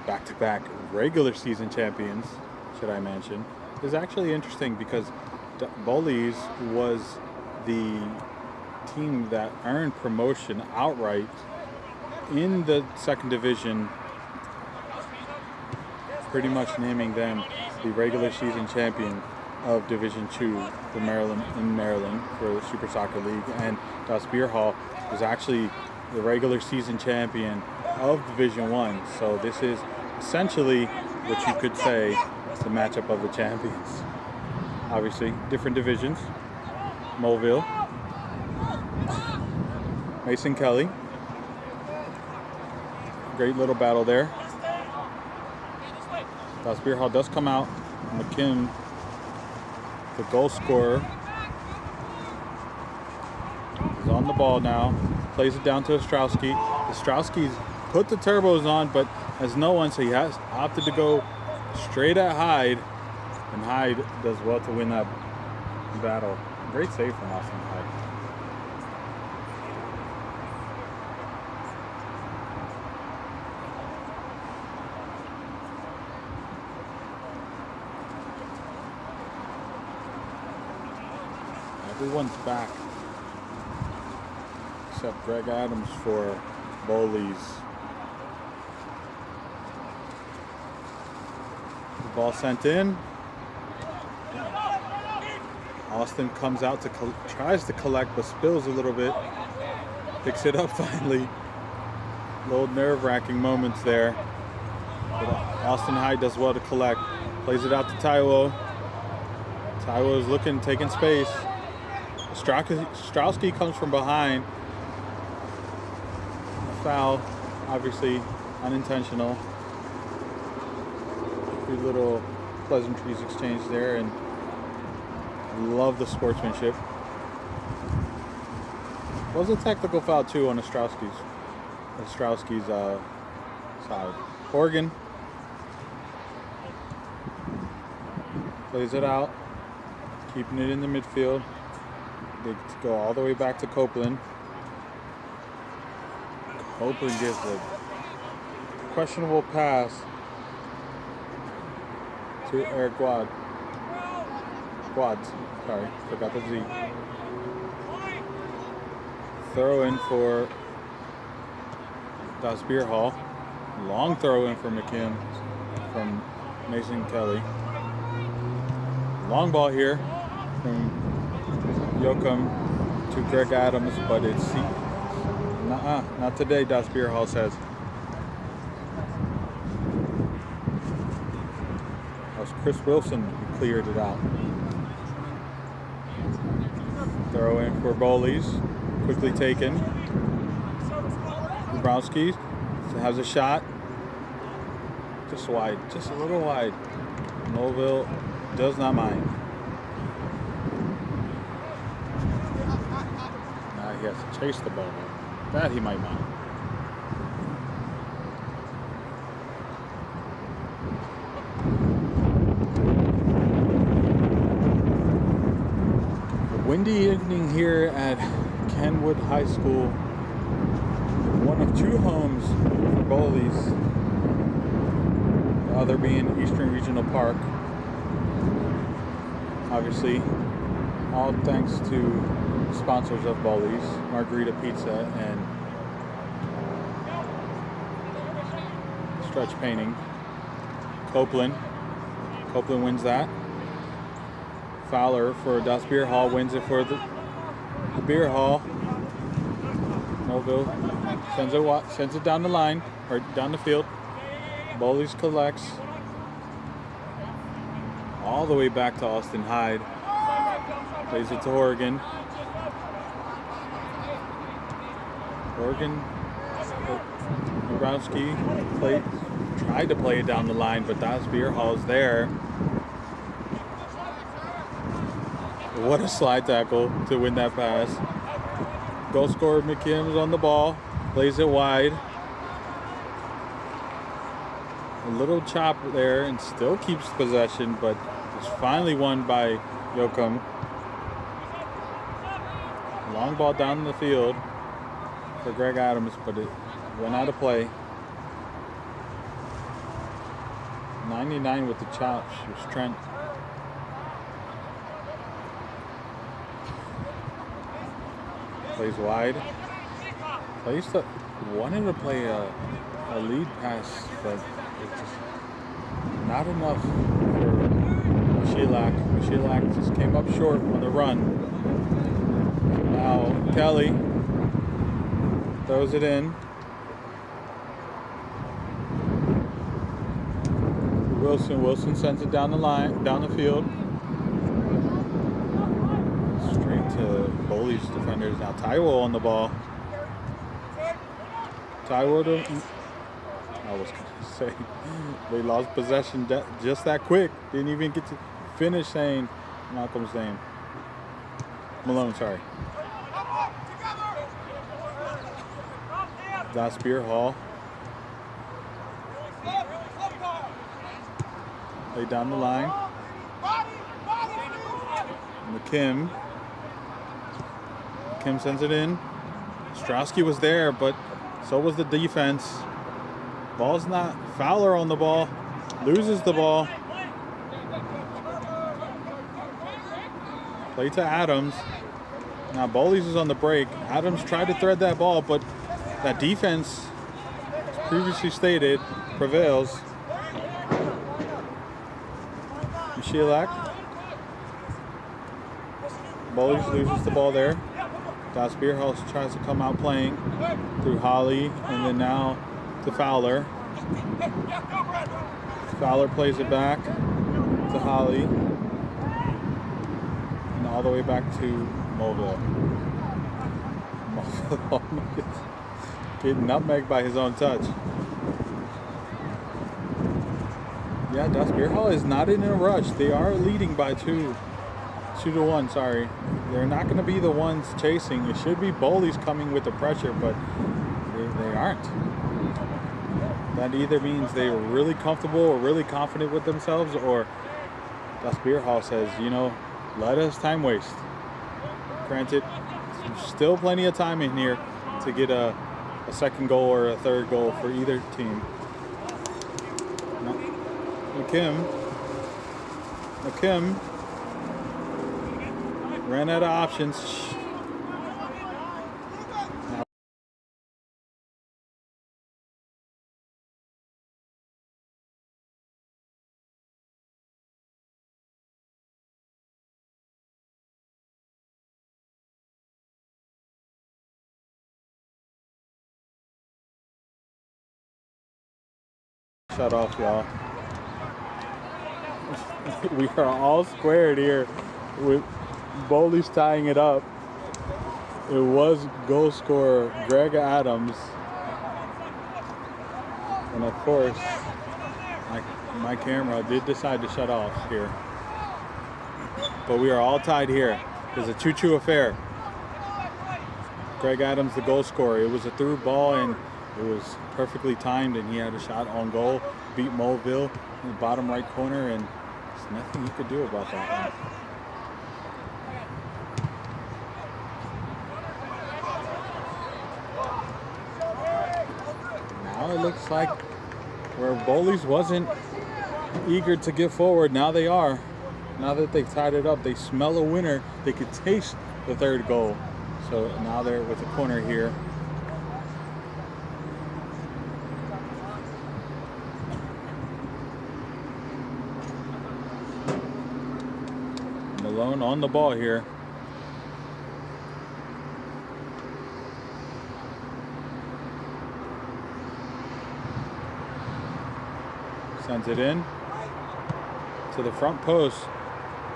back-to-back regular season champions, should I mention. It's actually interesting because Bowleys was the team that earned promotion outright in the second division, pretty much naming them the regular season champion of Division 2 in Maryland for the Super Soccer League. And Das Bierhalle was actually the regular season champion of Division 1. So this is essentially what you could say the matchup of the champions. Obviously, different divisions. Mulville, Mason Kelly. Great little battle there. Das Bierhalle does come out. McKim, the goal scorer, is on the ball now. Plays it down to Ostrowski. Ostrowski's put the turbos on, but has no one, so he has opted to go straight at Hyde, and Hyde does well to win that battle. Great save from Austin Hyde. Everyone's back except Greg Adams for Bowleys. The ball sent in. Austin comes out to tries to collect, but spills a little bit. Picks it up finally. Little nerve-wracking moments there. But Austin Hyde does well to collect. Plays it out to Taiwo. Taiwo is looking, taking space. Strowski comes from behind. A foul, obviously unintentional. Good little pleasantries exchanged there, and love the sportsmanship. Was a technical foul too on Ostrowski's side. Horgan plays it out, keeping it in the midfield. They go all the way back to Copeland. Copeland gives a questionable pass to Eric Quads, sorry, forgot the Z. Throw in for Das Bierhalle. Long throw in for McKim from Mason Kelly. Long ball here from Yoakum to Greg Adams, but it's not today, Das Bierhalle says. That was Chris Wilson who cleared it out. Throw in for Bowleys, quickly taken. Dabrowski has a shot, just wide, just a little wide. Mulville does not mind. Now he has to chase the ball. That he might mind. A windy evening here at Kenwood High School. one of two homes for Bowleys, the other being Eastern Regional Park. Obviously, all thanks to sponsors of Bowleys, Margarita Pizza and Stretch Painting. Copeland wins that. Fowler for Das Bierhalle wins it for the Bierhalle. Mobile sends it down the line, or down the field. Bowleys collects all the way back to Austin Hyde. Plays it to Horgan. Dabrowski tried to play it down the line, but Das Bierhalle's there. What a slide tackle to win that pass. Goal scorer McKim's on the ball, plays it wide. A little chop there and still keeps possession, but it's finally won by Yoakum. Long ball down the field for Greg Adams, but it went out of play. 99 with the chops was Trent. Plays wide. Wanted to play a lead pass, but it's just not enough for Sheilak. Sheilak just came up short on the run. Now Kelly throws it in. Wilson sends it down the line, down the field. Straight to Bowleys defenders. Now Taiwo on the ball. Taiwo I was gonna say they lost possession just that quick. Didn't even get to finish saying Malcolm's name. Malone, sorry. Das Bierhalle. Play down the line. McKim sends it in. Strowski was there, but so was the defense. Ball's not. Fowler on the ball. Loses the ball. Play to Adams. Now Bowleys is on the break. Adams tried to thread that ball, but that defense, as previously stated, prevails. Sheilak. Bowleys loses the ball there. Das Bierhalle tries to come out playing through Holly, and then now to Fowler. Fowler plays it back to Holly, and all the way back to Mobile. Getting nutmegged by his own touch. Yeah, Das Bierhalle is not in a rush. They are leading by 2-1, sorry. They're not going to be the ones chasing. It should be Bowleys coming with the pressure, but they aren't. That either means they were really comfortable or really confident with themselves, or Das Bierhalle says, you know, let us time waste. Granted, still plenty of time in here to get a second goal or a third goal for either team. McKim ran out of options. Shut off, y'all. We are all squared here with Bowleys tying it up. It was goal scorer Greg Adams, and of course my camera did decide to shut off here, but we are all tied here. It's a 2-2 affair. Greg Adams the goal scorer. It was a through ball and it was perfectly timed, and he had a shot on goal, beat Mulville in the bottom right corner, and there's nothing he could do about that one. Now it looks like where Bowleys wasn't eager to get forward, now they are. Now that they've tied it up, they smell a winner. They could taste the third goal. So now they're with the corner here. Malone on the ball here. Sends it in to the front post.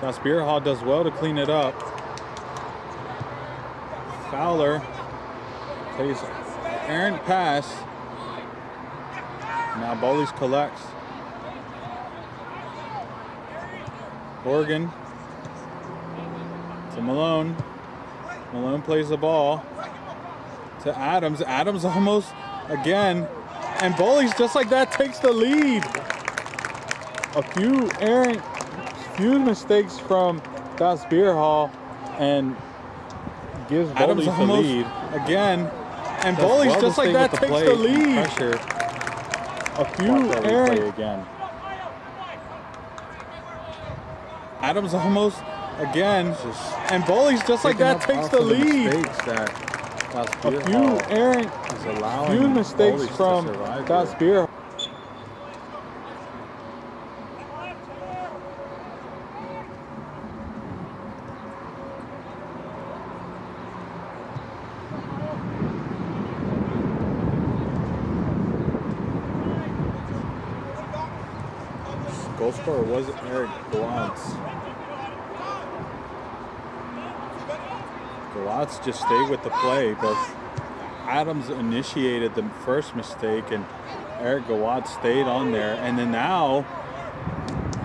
Das Bierhalle does well to clean it up. Fowler plays an errant pass. Now Bowleys collects. Oregon to Malone. Malone plays the ball to Adams. Adams almost again. And Bowleys just like that takes the lead. A few mistakes from Das Bierhalle and gives Bowleys the lead again. And Bowleys just like that takes the lead. Pressure. A few again. Adams almost again. And Bowleys just like that takes the lead. A few mistakes from Das Bierhalle. Goal scorer was Eric Gawatz. Gawatz just stayed with the play, but Adams initiated the first mistake and Eric Gawatz stayed on there. And then now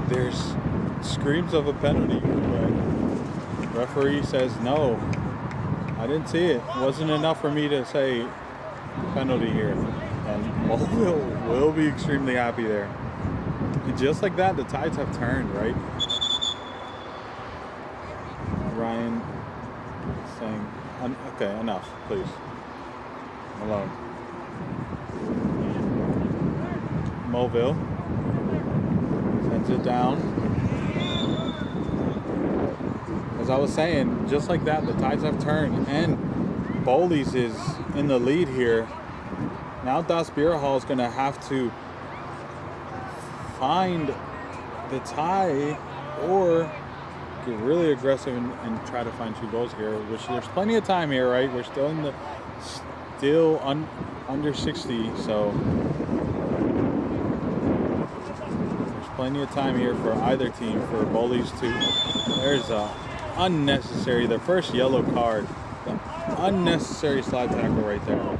there's screams of a penalty, but referee says no. I didn't see it. It wasn't enough for me to say penalty here. And will be extremely happy there. And just like that, the tides have turned, right? Ryan saying, okay, enough, please. Malone. Mulville sends it down. As I was saying, just like that, the tides have turned, and Bowleys is in the lead here. Now Das Bierhalle is going to have to find the tie or get really aggressive and try to find 2 goals here, which there's plenty of time here, right? We're still in the under 60, so there's plenty of time here for either team, for Bowleys to. There's a unnecessary, the first yellow card, the unnecessary slide tackle right there.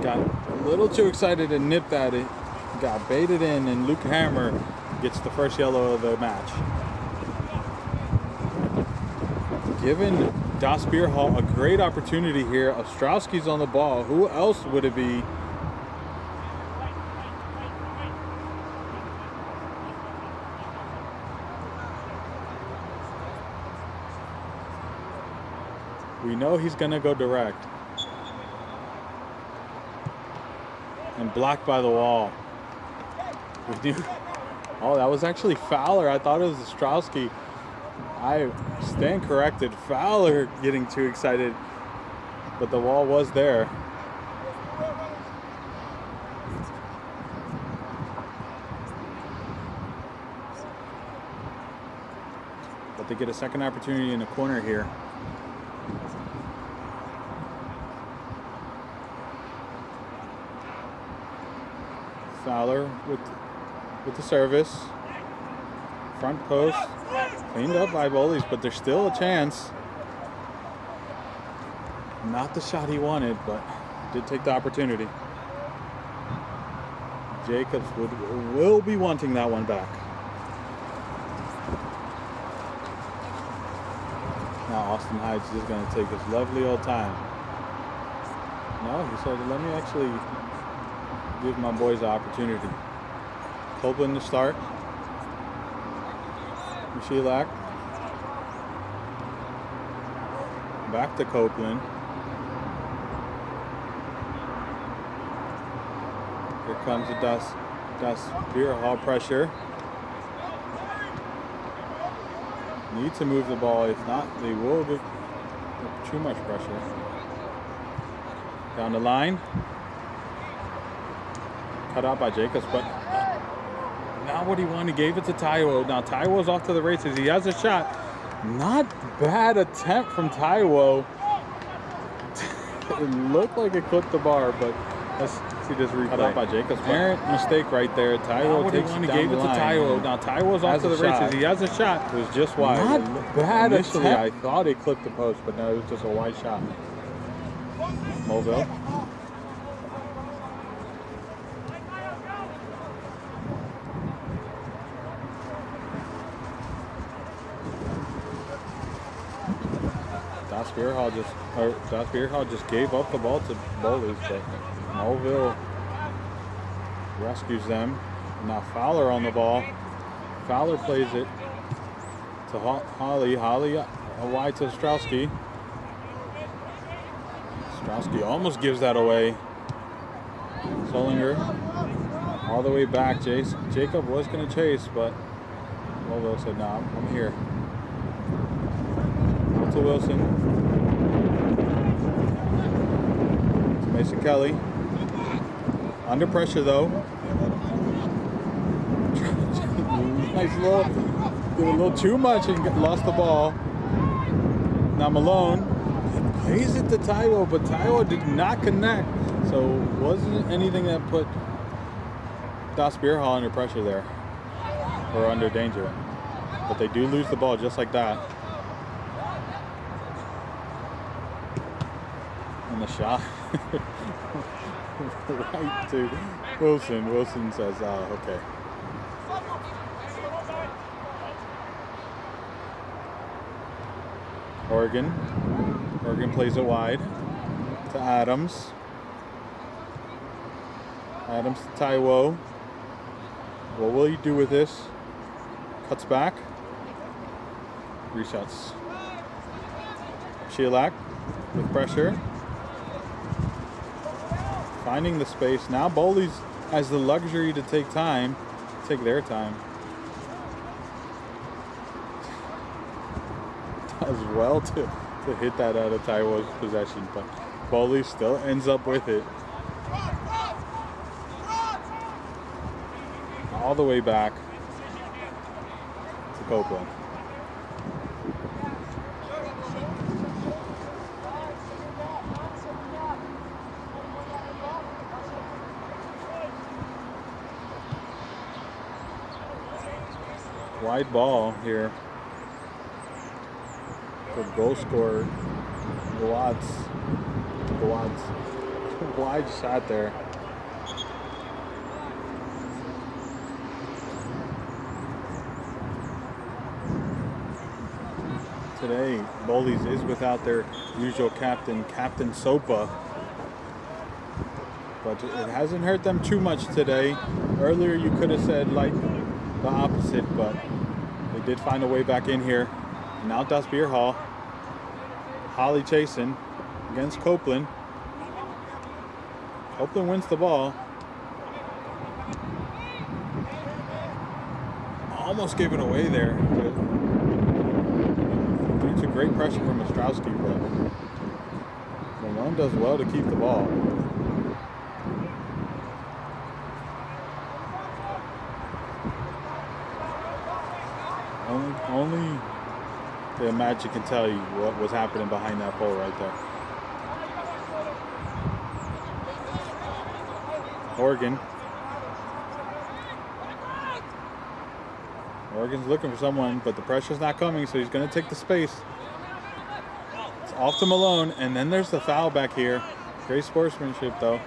Got a little too excited and nipped at it. Got baited in, and Luke Hammer gets the first yellow of the match. Giving Das Bierhalle a great opportunity here. Ostrowski's on the ball. Who else would it be? We know he's going to go direct. And blocked by the wall. Oh, that was actually Fowler. I thought it was Ostrowski. I stand corrected. Fowler getting too excited, but the wall was there. But they get a second opportunity in the corner here. Fowler with the service. Front post. Cleaned up by Bowleys, but there's still a chance. Not the shot he wanted, but did take the opportunity. Jacobs will be wanting that one back. Now Austin Heights is going to take his lovely old time. No, he said, let me actually give my boys the opportunity. Copeland to start. Michelak. Back to Copeland. Here comes the Das Bierhalle pressure. Need to move the ball. If not, they will give too much pressure. Down the line. Cut out by Jacobs, but not what he wanted. He gave it to Taiwo. Now Taiwo's off to the races. He has a shot. Not bad attempt from Taiwo. It looked like it clipped the bar, but let's see this replay. Cut out by Jacobs. Apparent mistake right there. Taiwo takes it down gave it to Taiwo. Now Taiwo's off to the races. He has a shot. It was just wide. Not bad Initially, attempt. I thought it clipped the post, but no, it was just a wide shot. Mulville. Das Bierhalle just gave up the ball to Bowleys, but Mulville rescues them. Now Fowler on the ball. Fowler plays it to Holly. Holly wide to Strowski. Strowski almost gives that away. Solinger all the way back. Jacob was going to chase, but Mulville said, "No, I'm here." To Wilson. To Mason Kelly. Under pressure though. Nice little, did a little too much and lost the ball. Now Malone plays it to Taiwo, but Taiwo did not connect. So wasn't anything that put Das Bierhalle under pressure there. Or under danger. But they do lose the ball just like that. And the shot right to Wilson. Wilson says, okay. Oregon plays it wide to Adams. Adams to Taiwo. What will you do with this? Cuts back. Resets. Sheilak with pressure. Finding the space. Now Bowleys has the luxury to take their time. Does well to hit that out of Taiwo's possession, but Bowleys still ends up with it. All the way back to Copeland. Wide ball here for goal scorer Gawatz. Wide shot there. Today, Bowleys is without their usual captain, Captain Sopa. But it hasn't hurt them too much today. Earlier you could have said like the opposite, but they did find a way back in here. Now Das Bierhalle. Holly chasing against Copeland. Copeland wins the ball. Almost gave it away there. Due to great pressure from Ostrowski, but Malone does well to keep the ball. Only the magic can tell you what was happening behind that pole right there. Oregon's looking for someone, but the pressure's not coming, so he's going to take the space. It's off to Malone, and then there's the foul back here. Great sportsmanship, though.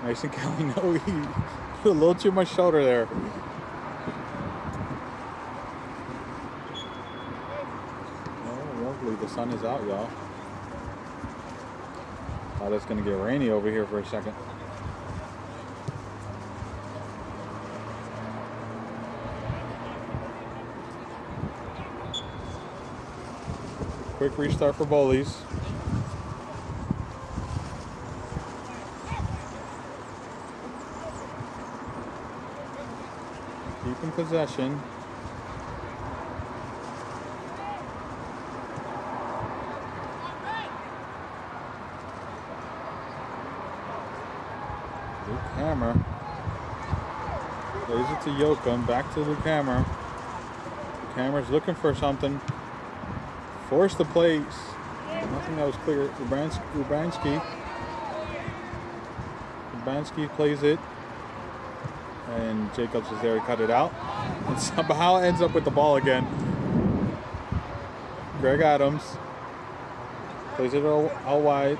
Mason Kelly, no, he put a little too much shoulder there. The sun is out, y'all. Thought it's gonna get rainy over here for a second. Quick restart for Bowleys. keeping possession. Luke Hammer plays it to Yoakum, back to Luke Hammer. Luke Hammer's looking for something. Forced the place. Nothing that was clear. Urbanski plays it. And Jacobs is there to cut it out. And somehow ends up with the ball again. Greg Adams plays it all wide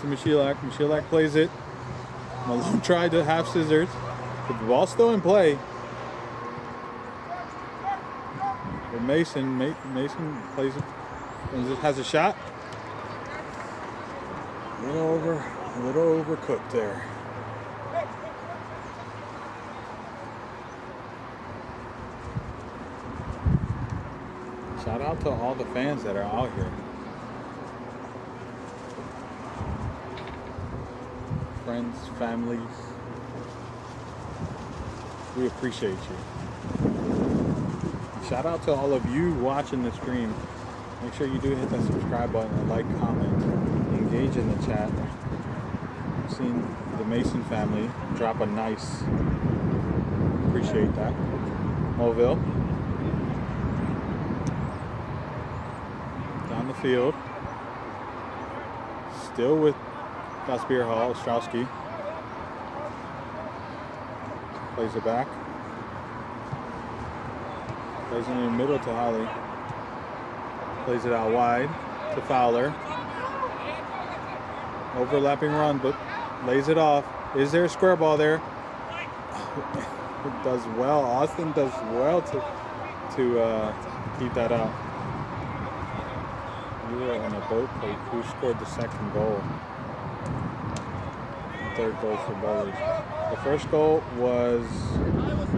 to Michalak. Michalak plays it. Malone tried to half scissors, but the ball's still in play. But Mason plays it and has a shot. A little overcooked there. Shout out to all the fans that are out here. Friends, families, we appreciate you. Shout out to all of you watching the stream. Make sure you do hit that subscribe button and like, comment, engage in the chat. I've seen the Mason family drop a nice, appreciate that. Mobile. Down the field. Still with Das Bierhalle, Ostrowski. Plays it back. Plays it in the middle to Holly. Plays it out wide to Fowler. Overlapping run, but lays it off. Is there a square ball there? It does well. Austin does well to keep that out. We were on a boat plate. Who scored the second goal? Third goal for Bowleys. The first goal was,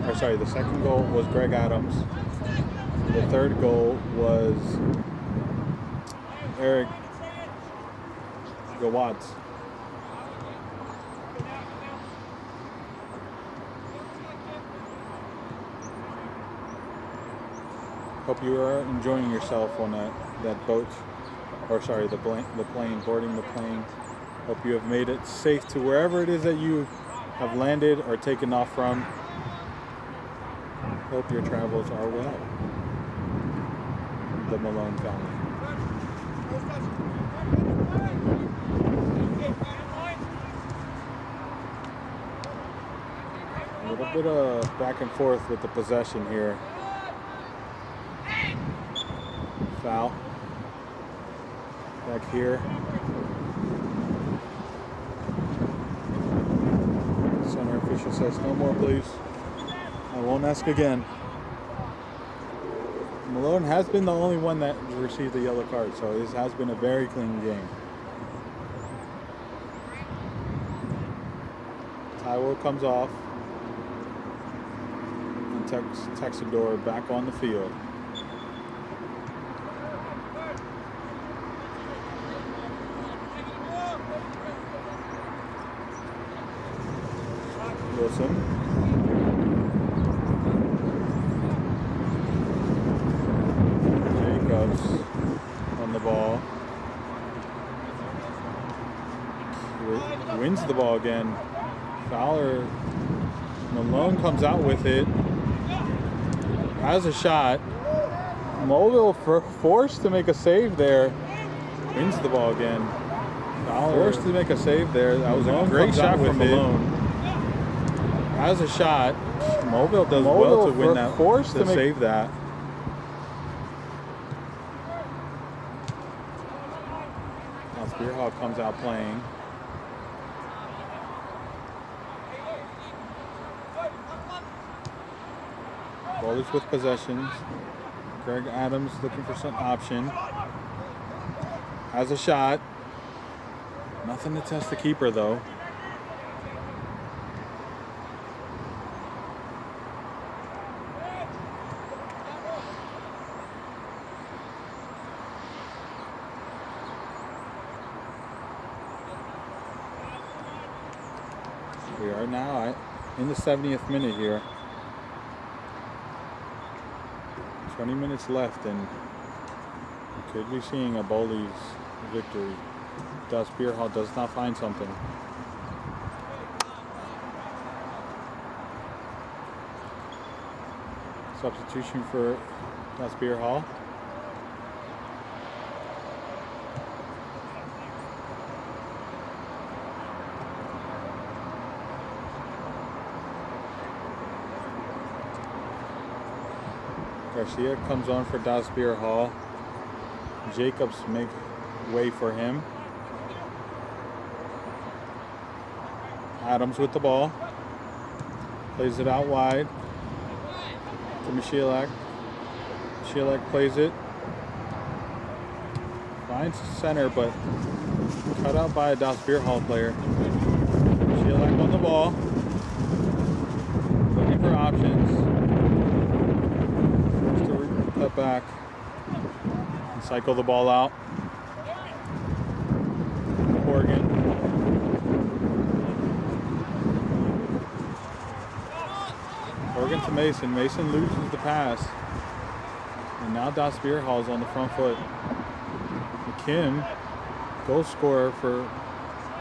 the second goal was Greg Adams. The third goal was Eric Gawads. Hope you are enjoying yourself on that boat, or the plane, boarding the plane. Hope you have made it safe to wherever it is that you have landed or taken off from. Hope your travels are well. The Malone family. A little bit of back and forth with the possession here. Foul. Back here. Center official says no more, please. I won't ask again. Malone has been the only one that received the yellow card, so this has been a very clean game. Taiwo comes off and Texador back on the field. Wilson. Jacobs on the ball. Wins the ball again. Fowler. Malone comes out with it. Has a shot. Mobile forced to make a save there. Wins the ball again. Fowler forced to make a save there. That was a great shot from Malone. Has a shot. Mobile does well to win that. Forced to save that. Now Bierhalle comes out playing. Bowleys with possessions. Greg Adams looking for some option. Has a shot. Nothing to test the keeper though. We are now in the 70th minute here. 20 minutes left, and we could be seeing a Bowleys victory. Das Bierhalle does not find something. Substitution for Das Bierhalle. Garcia comes on for Das Bierhalle. Jacobs make way for him. Adams with the ball. Plays it out wide to Michalak. Michalak plays it. Finds center, but cut out by a Das Bierhalle player. Michalak on the ball. Looking for options. Cut back and cycle the ball out. Oregon. Oregon to Mason. Mason loses the pass. And now Das Bierhalle is on the front foot. McKim, goal scorer for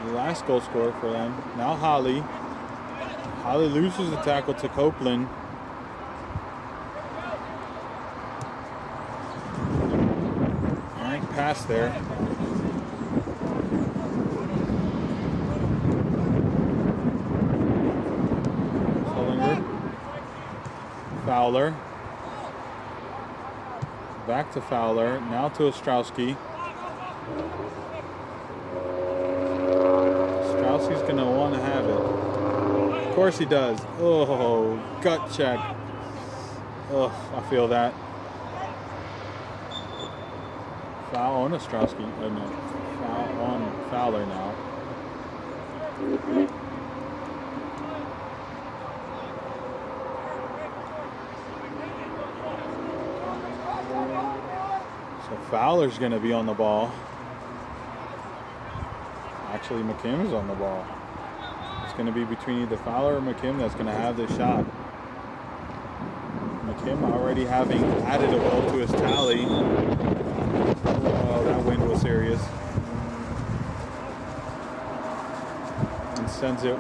the last goal scorer for them. Now Holly. Holly loses the tackle to Copeland. Pass there. Sullinger. Fowler. Back to Fowler. Now to Ostrowski. Ostrowski's going to want to have it. Of course he does. Oh, gut check. Oh, I feel that. Foul on Ostrowski. Oh no. Foul on Fowler now. So Fowler's going to be on the ball. Actually, McKim is on the ball. It's going to be between either Fowler or McKim that's going to have this shot. McKim already having added a goal to his tally. Oh, that wind was serious. And sends it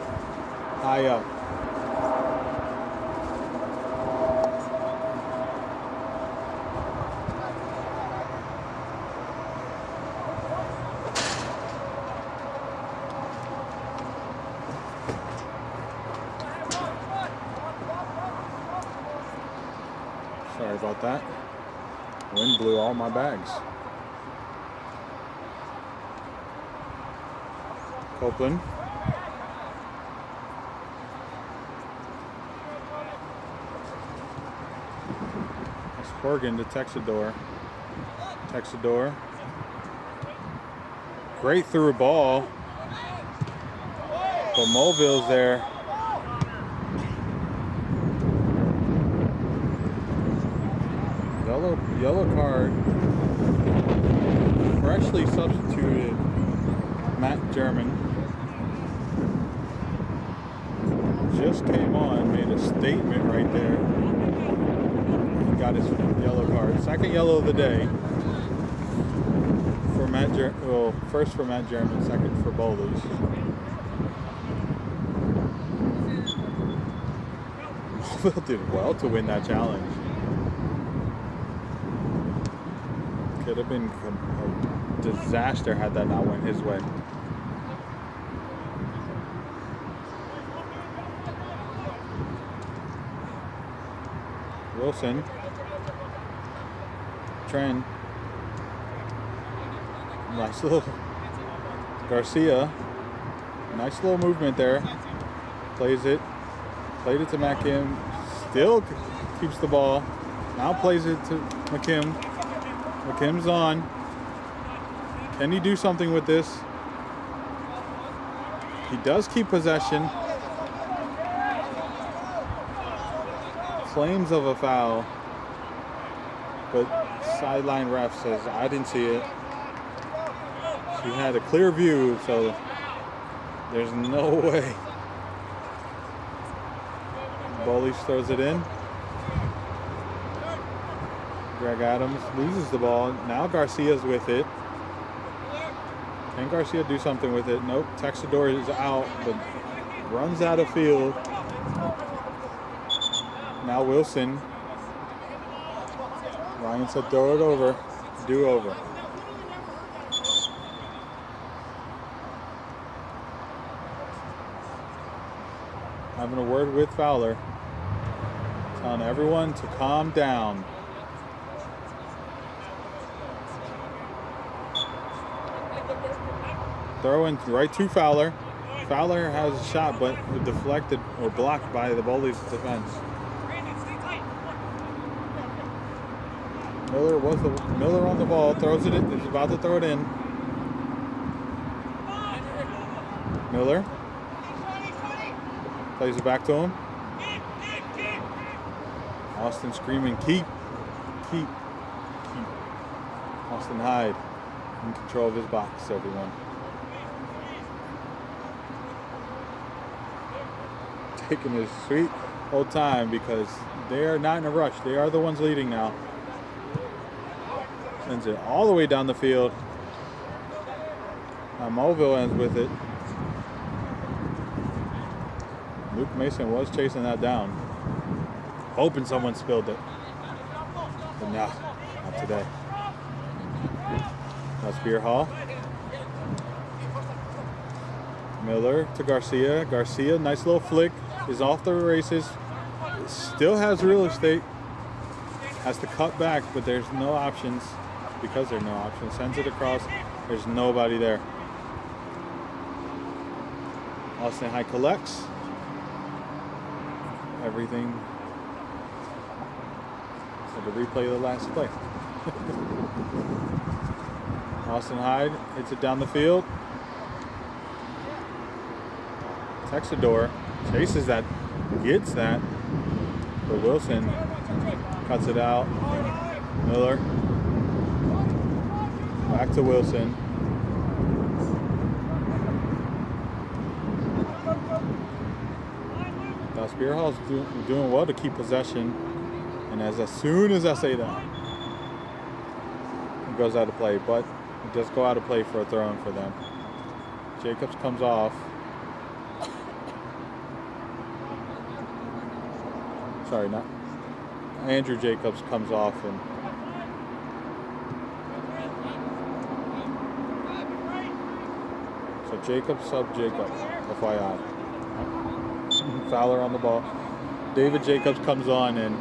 high up. Sorry about that. Wind blew all my bags. Copeland. That's Horgan to Texador. Texador. Great through a ball. But Mulville's there. Yellow card. Freshly substituted Matt German. Just came on, made a statement right there. He got his yellow card. Second yellow of the day for Matt German. Well, first for Matt German, second for Bowleys. Mulville did well to win that challenge. Could have been a disaster had that not went his way. Wilson. Trent. Nice little Garcia. Nice little movement there. Plays it. Played it to McKim. Still keeps the ball. Now plays it to McKim. McKim's on. Can he do something with this? He does keep possession. Claims of a foul. But sideline ref says, I didn't see it. She had a clear view, so there's no way. Bowleys throws it in. Greg Adams loses the ball. Now Garcia's with it. Can Garcia do something with it? Nope. Texador is out, but runs out of field. Now Wilson. Ryan said throw it over. Do over. Having a word with Fowler. Telling everyone to calm down. Throwing right to Fowler. Fowler has a shot, but deflected or blocked by the Bowleys defense. Miller on the ball, throws it in, is about to throw it in. Miller plays it back to him. Austin screaming, keep. Austin Hyde in control of his box, everyone. Taking his sweet old time because they are not in a rush. They are the ones leading now. Sends it all the way down the field. Mulville ends with it. Luke Mason was chasing that down. Hoping someone spilled it. But nah, not today. That's Bierhalle. Miller to Garcia. Garcia, nice little flick. Is off the races. Still has real estate. Has to cut back, but there's no options. Because there are no options. Sends it across. There's nobody there. Austin High collects. Everything. So to replay the last play. Austin Hyde hits it down the field. Texador chases that, gets that, but Wilson cuts it out. Miller back to Wilson. Now Bierhalle's doing well to keep possession, and as soon as I say that, it goes out of play, but it does go out of play for a throw-in for them. Jacobs comes off. Sorry, not Andrew Jacobs comes off and so Jacobs sub Jacobs, FYI. Fowler on the ball. David Jacobs comes on and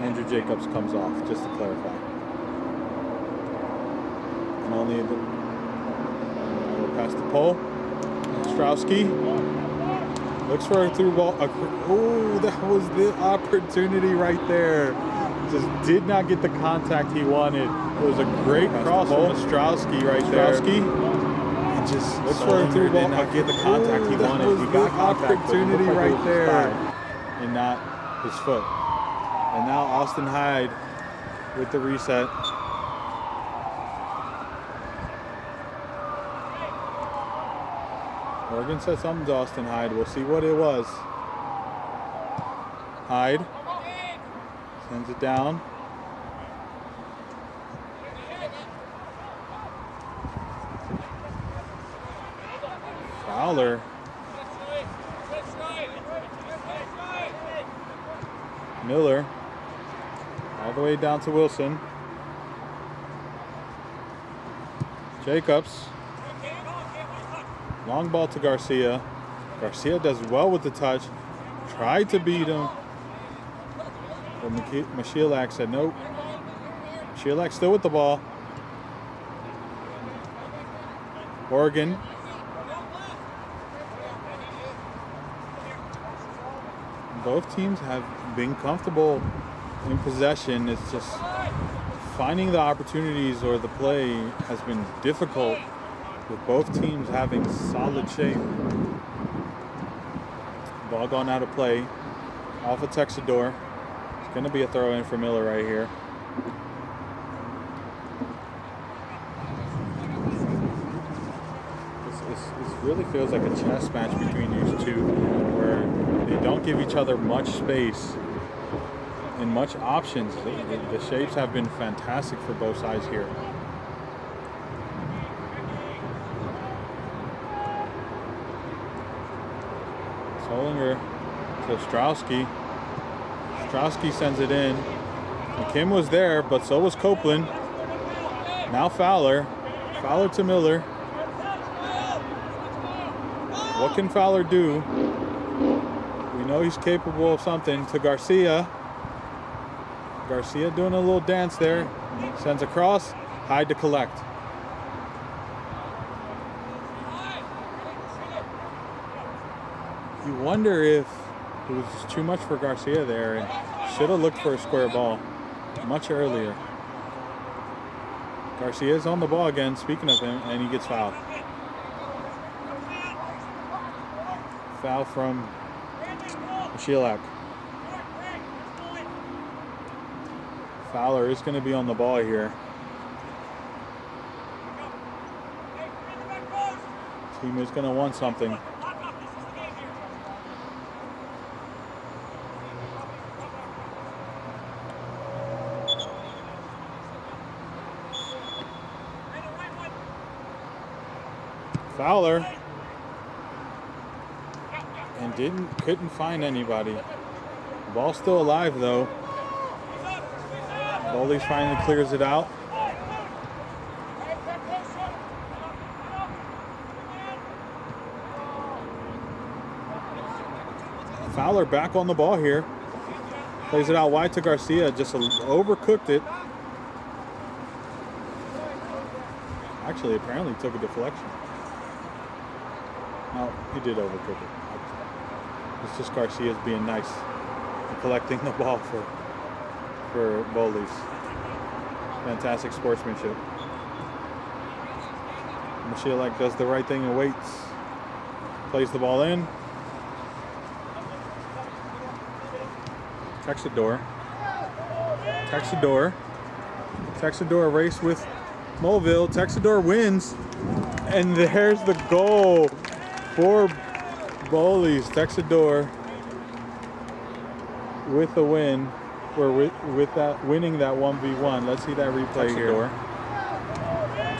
Andrew Jacobs comes off, just to clarify. And only past the pole. Strowski looks for a through ball. Oh, that was the opportunity right there. Just did not get the contact he wanted. It was a great cross from Ostrowski right there. Ostrowski just looks for a through ball. Did not get the contact he wanted. He got opportunity right there, and not his foot. And now Austin Hyde with the reset. Morgan said something to Austin Hyde. We'll see what it was. Hyde sends it down. Fowler. Miller. All the way down to Wilson. Jacobs. Long ball to Garcia. Garcia does well with the touch. Tried to beat him. But Mashielak said nope. Mashielak still with the ball. Oregon. Both teams have been comfortable in possession. It's just finding the opportunities or the play has been difficult with both teams having solid shape. Ball gone out of play. Off of Texador. It's going to be a throw in for Miller right here. This really feels like a chess match between these two, where they don't give each other much space in much options. The shapes have been fantastic for both sides here. Solinger to Strowski. Strowski sends it in. McKim was there, but so was Copeland. Now Fowler. Fowler to Miller. What can Fowler do? We know he's capable of something. To Garcia. Garcia doing a little dance there. Sends across. Hyde to collect. You wonder if it was just too much for Garcia there and should have looked for a square ball much earlier. Garcia's on the ball again, speaking of him, and he gets fouled. Foul from Sheilak. Fowler is going to be on the ball here. Team is going to want something. Fowler, and couldn't find anybody. Ball still alive though. Bowleys finally clears it out. Fowler back on the ball here. Plays it out wide to Garcia, just overcooked it. Actually, apparently took a deflection. No, he did overcook it. It's just Garcia's being nice and collecting the ball for Bowleys. Fantastic sportsmanship. Sheilak does the right thing and waits. Plays the ball in. Texador. Texador race with Mulville. Texador wins. And there's the goal for Bowleys. Texador with the win, or with that winning that 1v1. Let's see that replay here.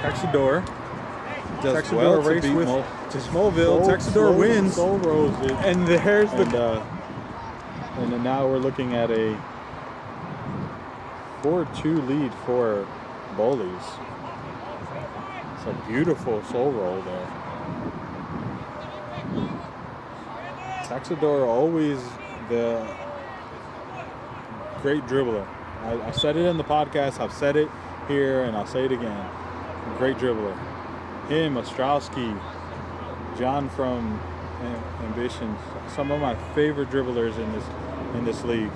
Texador does Texador well race with Mulville. Texador wins, and there's the. And then now we're looking at a 4-2 lead for Bowleys. It's a beautiful soul roll there. Texador always the great dribbler. I said it in the podcast, I've said it here, and I'll say it again. Great dribbler. Him, Ostrowski, John from Ambitions, some of my favorite dribblers in this league.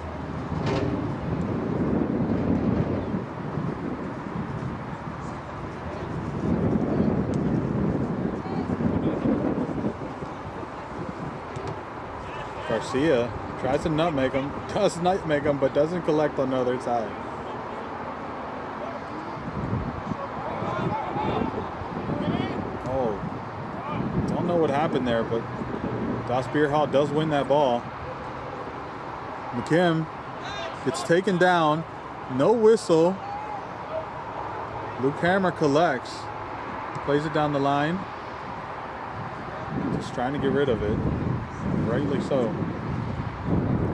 Garcia tries to nutmeg him, does nutmeg him, but doesn't collect on the other side. Oh, don't know what happened there, but Das Bierhalle does win that ball. McKim gets taken down, no whistle. Luke Hammer collects, plays it down the line, just trying to get rid of it. Rightly so.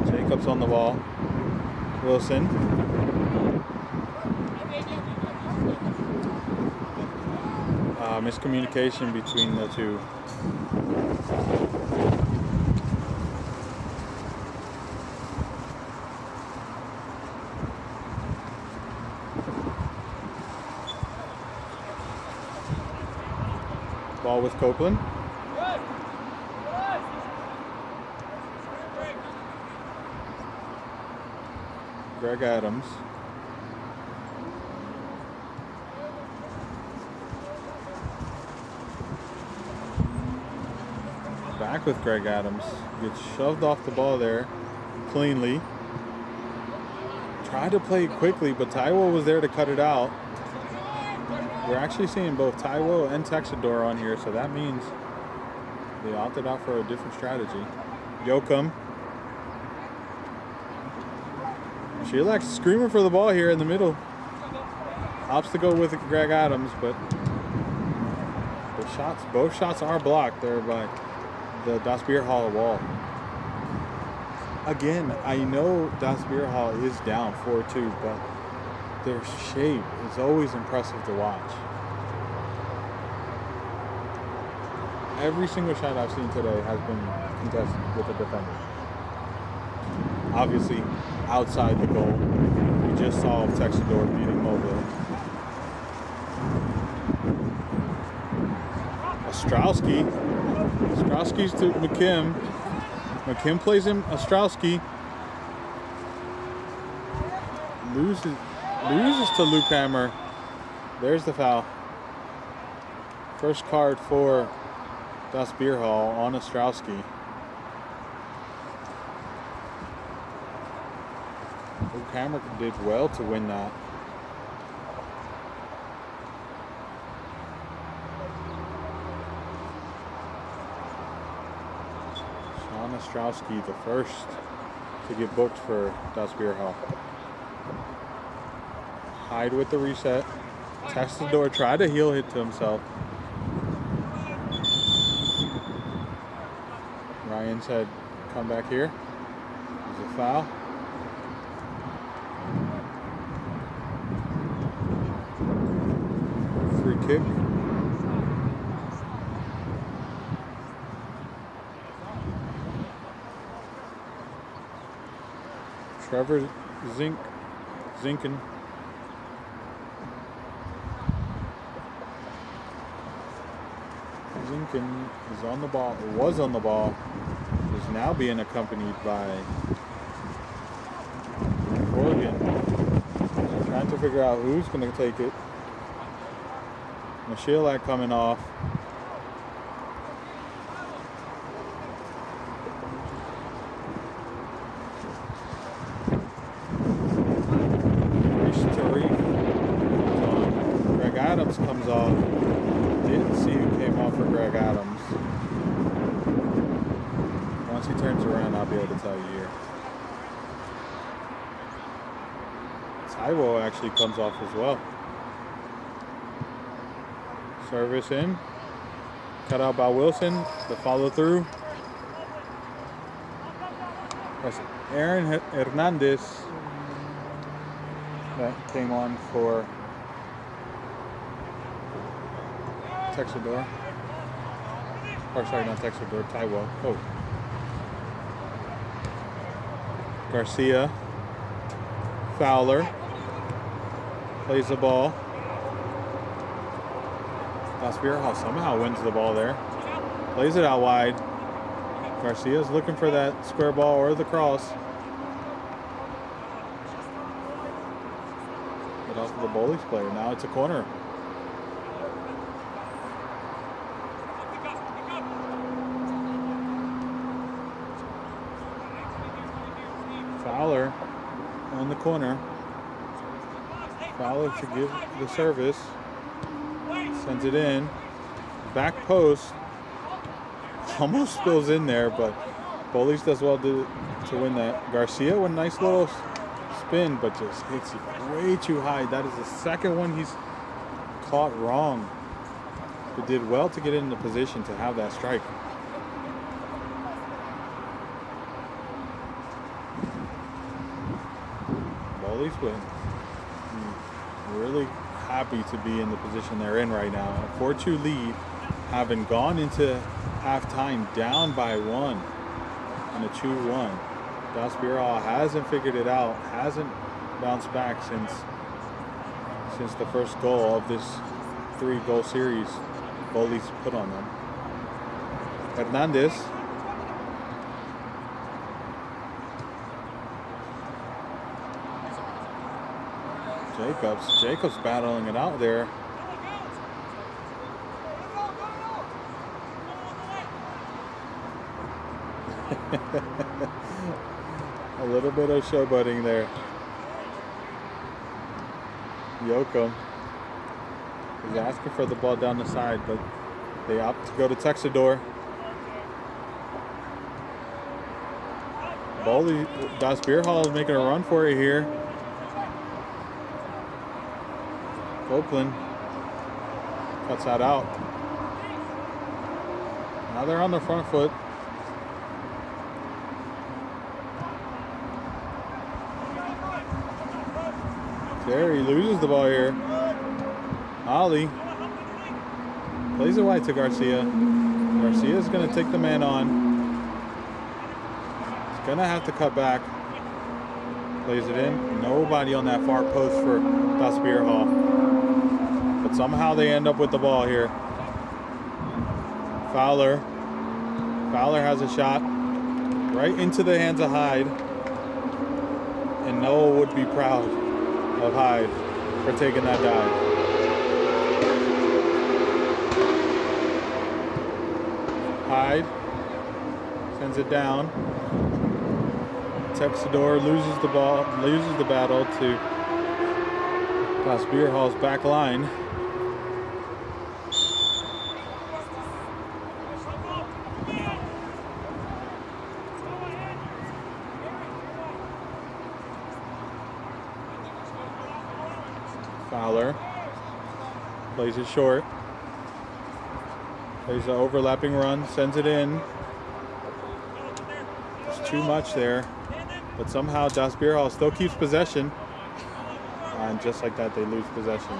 Jacobs on the ball. Wilson. Miscommunication between the two. Ball with Copeland. Greg Adams. Back with Greg Adams. Gets shoved off the ball there cleanly. Tried to play it quickly, but Taiwo was there to cut it out. We're actually seeing both Taiwo and Texador on here, so that means they opted out for a different strategy. Yoakum. Sheilak's screaming for the ball here in the middle. Opts to go with Greg Adams, but both shots are blocked there by the Das Bierhalle wall. Again, I know Das Bierhalle is down 4-2, but their shape is always impressive to watch. Every single shot I've seen today has been contested with a defender. Obviously, outside the goal. We just saw Texador beating Mobile. Ostrowski's to McKim. McKim plays him. Ostrowski loses to Luke Hammer. There's the foul. First card for Das Bierhalle on Ostrowski. Luke Hammer did well to win that. Ostrowski, the first to get booked for Das Bierhalle. Hyde with the reset. Texador tried to heel hit to himself. Ryan said, come back here. There's a foul. Free kick. Trevor Zinken. Zinken is on the ball, or was on the ball, is now being accompanied by Morgan. Trying to figure out who's going to take it. Mashilak coming off. Adams comes off. Didn't see who came off for Greg Adams. Once he turns around, I'll be able to tell you here. Taiwo actually comes off as well. Service in. Cut out by Wilson. The follow through. That's Aaron Hernandez that came on for Texador. Or sorry, not Texador, Taiwo. Oh. Garcia. Fowler. Plays the ball. Das Bierhalle somehow wins the ball there. Plays it out wide. Garcia's looking for that square ball or the cross. But off of the Bowleys player. Now it's a corner. Fowler on the corner. Fowler to give the service. Sends it in. Back post. Almost spills in there, but Bowleys does well to win that. Garcia with a nice little spin, but just hits it way too high. That is the second one he's caught wrong. But did well to get into position to have that strike. Bowleys win. Really happy to be in the position they're in right now. A 4-2 lead, having gone into halftime down by 1 on a 2-1. Das Bierhalle hasn't figured it out, hasn't bounced back since the first goal of this 3-goal series Bowleys put on them. Hernandez. Jacobs battling it out there. A little bit of showboating there. Yoakum is asking for the ball down the side, but they opt to go to Texador. Bowleys, Das Bierhalle is making a run for it here. Oakland cuts that out. Now they're on the front foot. There, he loses the ball here. Ali plays it wide to Garcia. Garcia's going to take the man on. He's going to have to cut back. Plays it in. Nobody on that far post for Das Bierhalle. But somehow they end up with the ball here. Fowler. Fowler has a shot right into the hands of Hyde. And Noah would be proud of Hyde for taking that dive. Hyde sends it down. Texador loses the ball, loses the battle to Das Bierhalle's back line. Fowler plays it short. Plays the overlapping run, sends it in. There's too much there, but somehow Das Bierhalle still keeps possession. And just like that, they lose possession.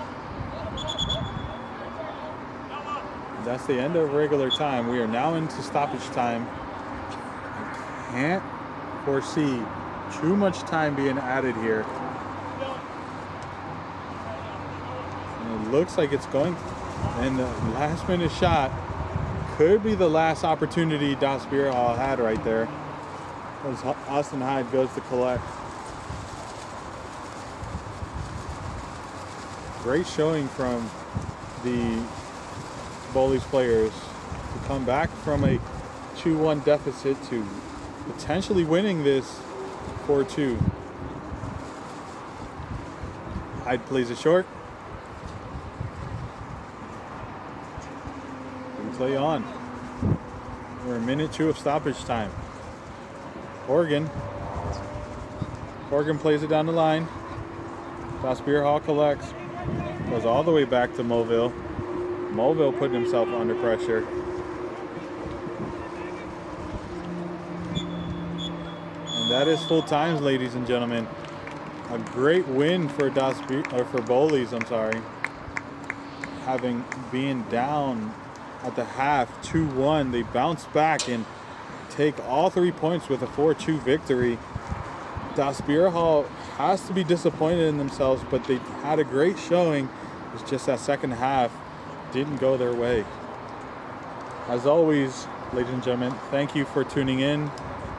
And that's the end of regular time. We are now into stoppage time. I can't foresee too much time being added here. And it looks like it's going. And the last minute shot could be the last opportunity Das Bierhalle had right there. As Austin Hyde goes to collect. Great showing from the Bowleys players to come back from a 2-1 deficit to potentially winning this 4-2. Hyde plays it short. Play on. We're a minute 2 of stoppage time. Oregon plays it down the line. Das Bierhalle collects. Goes all the way back to Moville. Moville putting himself under pressure. And that is full times, ladies and gentlemen. A great win for Bowleys, I'm sorry. Having been down at the half 2-1, they bounce back and take all 3 points with a 4-2 victory. Das Bierhalle has to be disappointed in themselves, but they had a great showing. It's just that second half didn't go their way. As always, ladies and gentlemen, thank you for tuning in.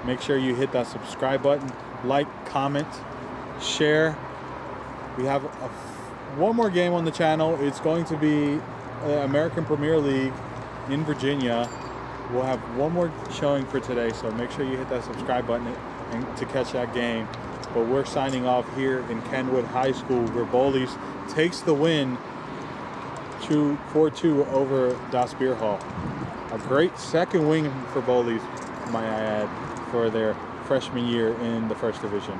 Make sure you hit that subscribe button, like, comment, share. We have one more game on the channel. It's going to be American Premier League in Virginia. We'll have one more showing for today, so make sure you hit that subscribe button and to catch that game. But we're signing off here in Kenwood High School, where Bowleys takes the win 4-2 over Das Bierhalle. A great second win for Bowleys, might I add, for their freshman year in the first division.